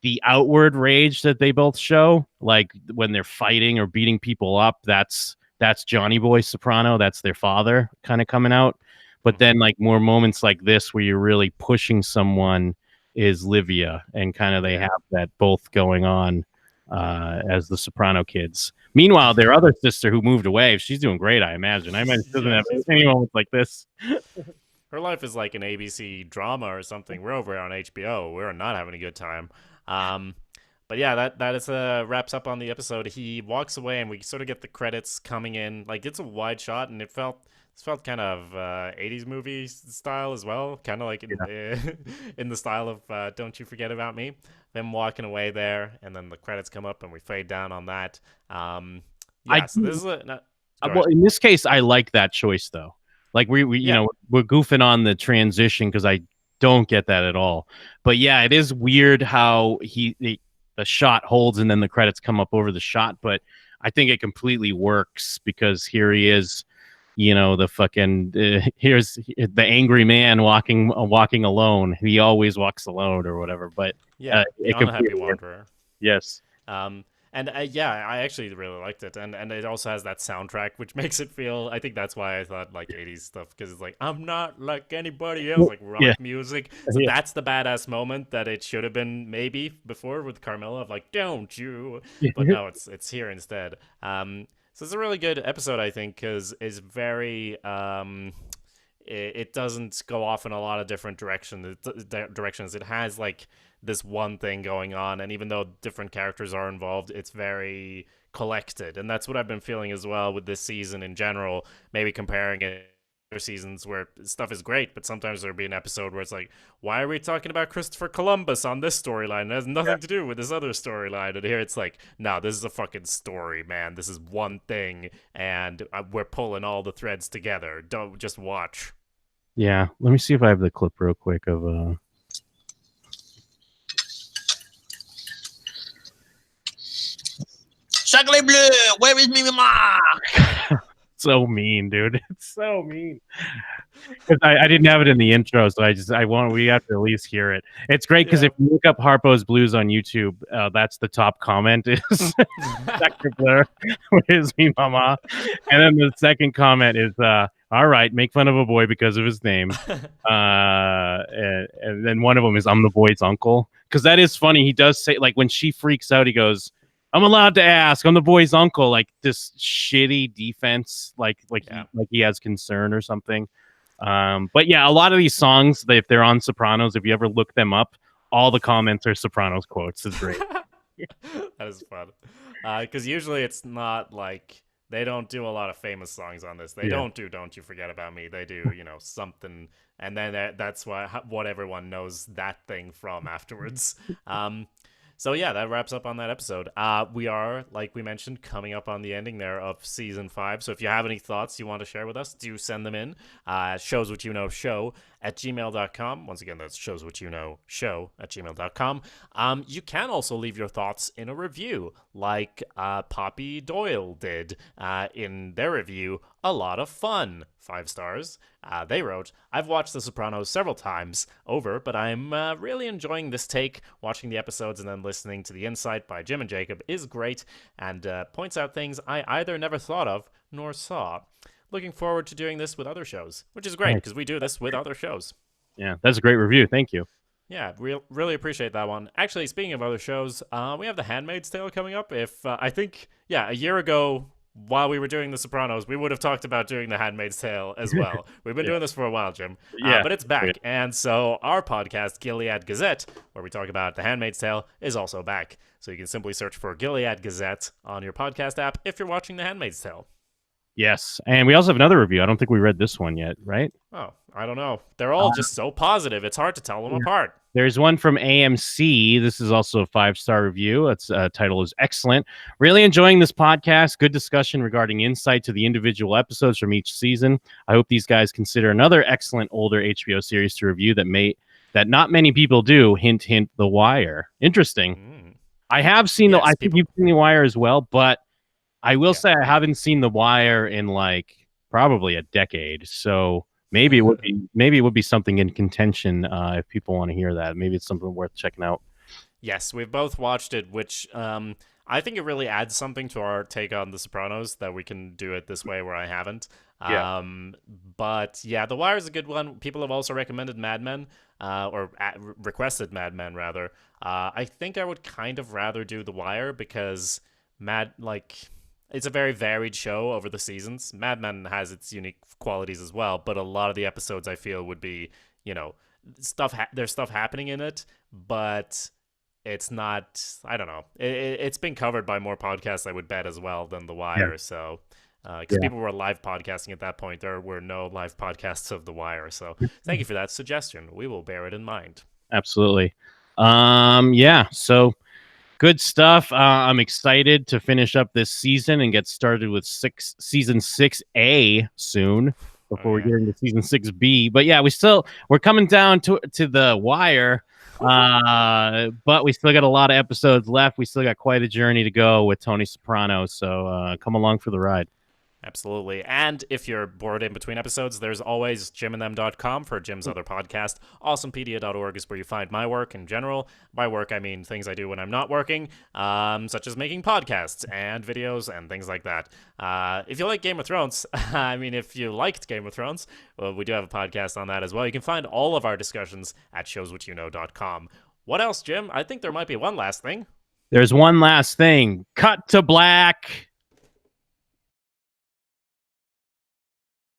the outward rage that they both show, like when they're fighting or beating people up. That's Johnny Boy Soprano. That's their father kind of coming out. But then, like, more moments like this where you're really pushing someone is Livia, and kind of they have that both going on as the Soprano kids. Meanwhile, their other sister who moved away, she's doing great, I imagine. I imagine she doesn't have any moments like this. Her life is like an ABC drama or something. We're over on HBO. We're not having a good time. But yeah, that is wraps up on the episode. He walks away, and we sort of get the credits coming in. Like, it's a wide shot, and it felt kind of 80s movie style as well, kind of like in the style of Don't You Forget About Me. Them walking away there, and then the credits come up, and we fade down on that. So this is well, in this case, I like that choice though. Like, we're goofing on the transition because I don't get that at all. But yeah, it is weird how the shot holds and then the credits come up over the shot. But I think it completely works because here he is. The fucking here's the angry man walking alone. He always walks alone or whatever. But the unhappy wanderer. Yes. And I actually really liked it, and it also has that soundtrack, which makes it feel. I think that's why I thought like 80s stuff, because it's like, I'm not like anybody else, like rock music. So that's the badass moment that it should have been maybe before with Carmela of like, don't you? But no, it's here instead. So it's a really good episode, I think, because it's very it doesn't go off in a lot of different directions. It has like this one thing going on, and even though different characters are involved, it's very collected, and that's what I've been feeling as well with this season in general. Maybe comparing it seasons where stuff is great, but sometimes there'll be an episode where it's like, why are we talking about Christopher Columbus on this storyline? It has nothing to do with this other storyline. And here it's like, no, this is a fucking story, man. This is one thing, and we're pulling all the threads together. Don't just watch. Yeah, let me see if I have the clip real quick of Sacre bleu, where is me mama? So mean, dude. It's so mean. 'Cause I didn't have it in the intro, so we have to at least hear it. It's great because if you look up Harpo's Blues on YouTube, that's the top comment is Dr. Blair, where's me mama? And then the second comment is all right, make fun of a boy because of his name. And then one of them is I'm the boy's uncle. Because that is funny. He does say, like, when she freaks out, he goes, I'm allowed to ask. I'm the boy's uncle. Like this shitty defense, like he has concern or something. But yeah, a lot of these songs, if they're on Sopranos, if you ever look them up, all the comments are Sopranos quotes. It's great. That is fun. Because usually it's not like they don't do a lot of famous songs on this. They don't do "Don't You Forget About Me." They do, something, and then that's what everyone knows that thing from afterwards. So yeah, that wraps up on that episode. We are, like we mentioned, coming up on the ending there of season 5. So if you have any thoughts you want to share with us, do send them in. showswhatyouknowshow@gmail.com. Once again, that's showswhatyouknowshow@gmail.com. You can also leave your thoughts in a review, like Poppy Doyle did in their review. A lot of fun. 5 stars. They wrote, I've watched The Sopranos several times over, but I'm really enjoying this take. Watching the episodes and then listening to the insight by Jim and Jacob is great, and points out things I either never thought of nor saw. Looking forward to doing this with other shows, which is great because we do this with other shows. Yeah, that's a great review. Thank you. Yeah, really appreciate that one. Actually, speaking of other shows, we have The Handmaid's Tale coming up. I think, a year ago, while we were doing The Sopranos, we would have talked about doing The Handmaid's Tale as well. We've been doing this for a while, Jim. But it's back. And so our podcast, Gilead Gazette, where we talk about The Handmaid's Tale, is also back. So you can simply search for Gilead Gazette on your podcast app if you're watching The Handmaid's Tale. Yes. And we also have another review. I don't think we read this one yet, right? Oh, I don't know. They're all just so positive. It's hard to tell them apart. There's one from AMC. This is also a 5-star review. Its title is excellent. Really enjoying this podcast. Good discussion regarding insight to the individual episodes from each season. I hope these guys consider another excellent older HBO series to review that not many people do. Hint, hint, The Wire. Interesting. I have seen I think you've seen The Wire as well, but I will say I haven't seen The Wire in like probably a decade. So maybe it would be something in contention if people want to hear that. Maybe it's something worth checking out. Yes, we've both watched it, which I think it really adds something to our take on The Sopranos that we can do it this way where I haven't. But yeah, The Wire is a good one. People have also recommended Mad Men, requested Mad Men rather. I think I would kind of rather do The Wire because it's a very varied show over the seasons. Mad Men has its unique qualities as well, but a lot of the episodes I feel would be, there's stuff happening in it, but it's not, I don't know. It's been covered by more podcasts, I would bet, as well than The Wire. So, because people were live podcasting at that point, there were no live podcasts of The Wire. So thank you for that suggestion. We will bear it in mind. Absolutely. So good stuff. I'm excited to finish up this season and get started with season 6A soon before we get into season 6B. But yeah, we're coming down to The Wire, but we still got a lot of episodes left. We still got quite a journey to go with Tony Soprano. So come along for the ride. Absolutely. And if you're bored in between episodes, there's always jimandthem.com for Jim's other podcast. Awesomepedia.org is where you find my work in general. By work, I mean things I do when I'm not working, such as making podcasts and videos and things like that. If you like Game of Thrones, if you liked Game of Thrones, well, we do have a podcast on that as well. You can find all of our discussions at showswhatyouknow.com. What else, Jim? I think there might be one last thing. There's one last thing. Cut to black.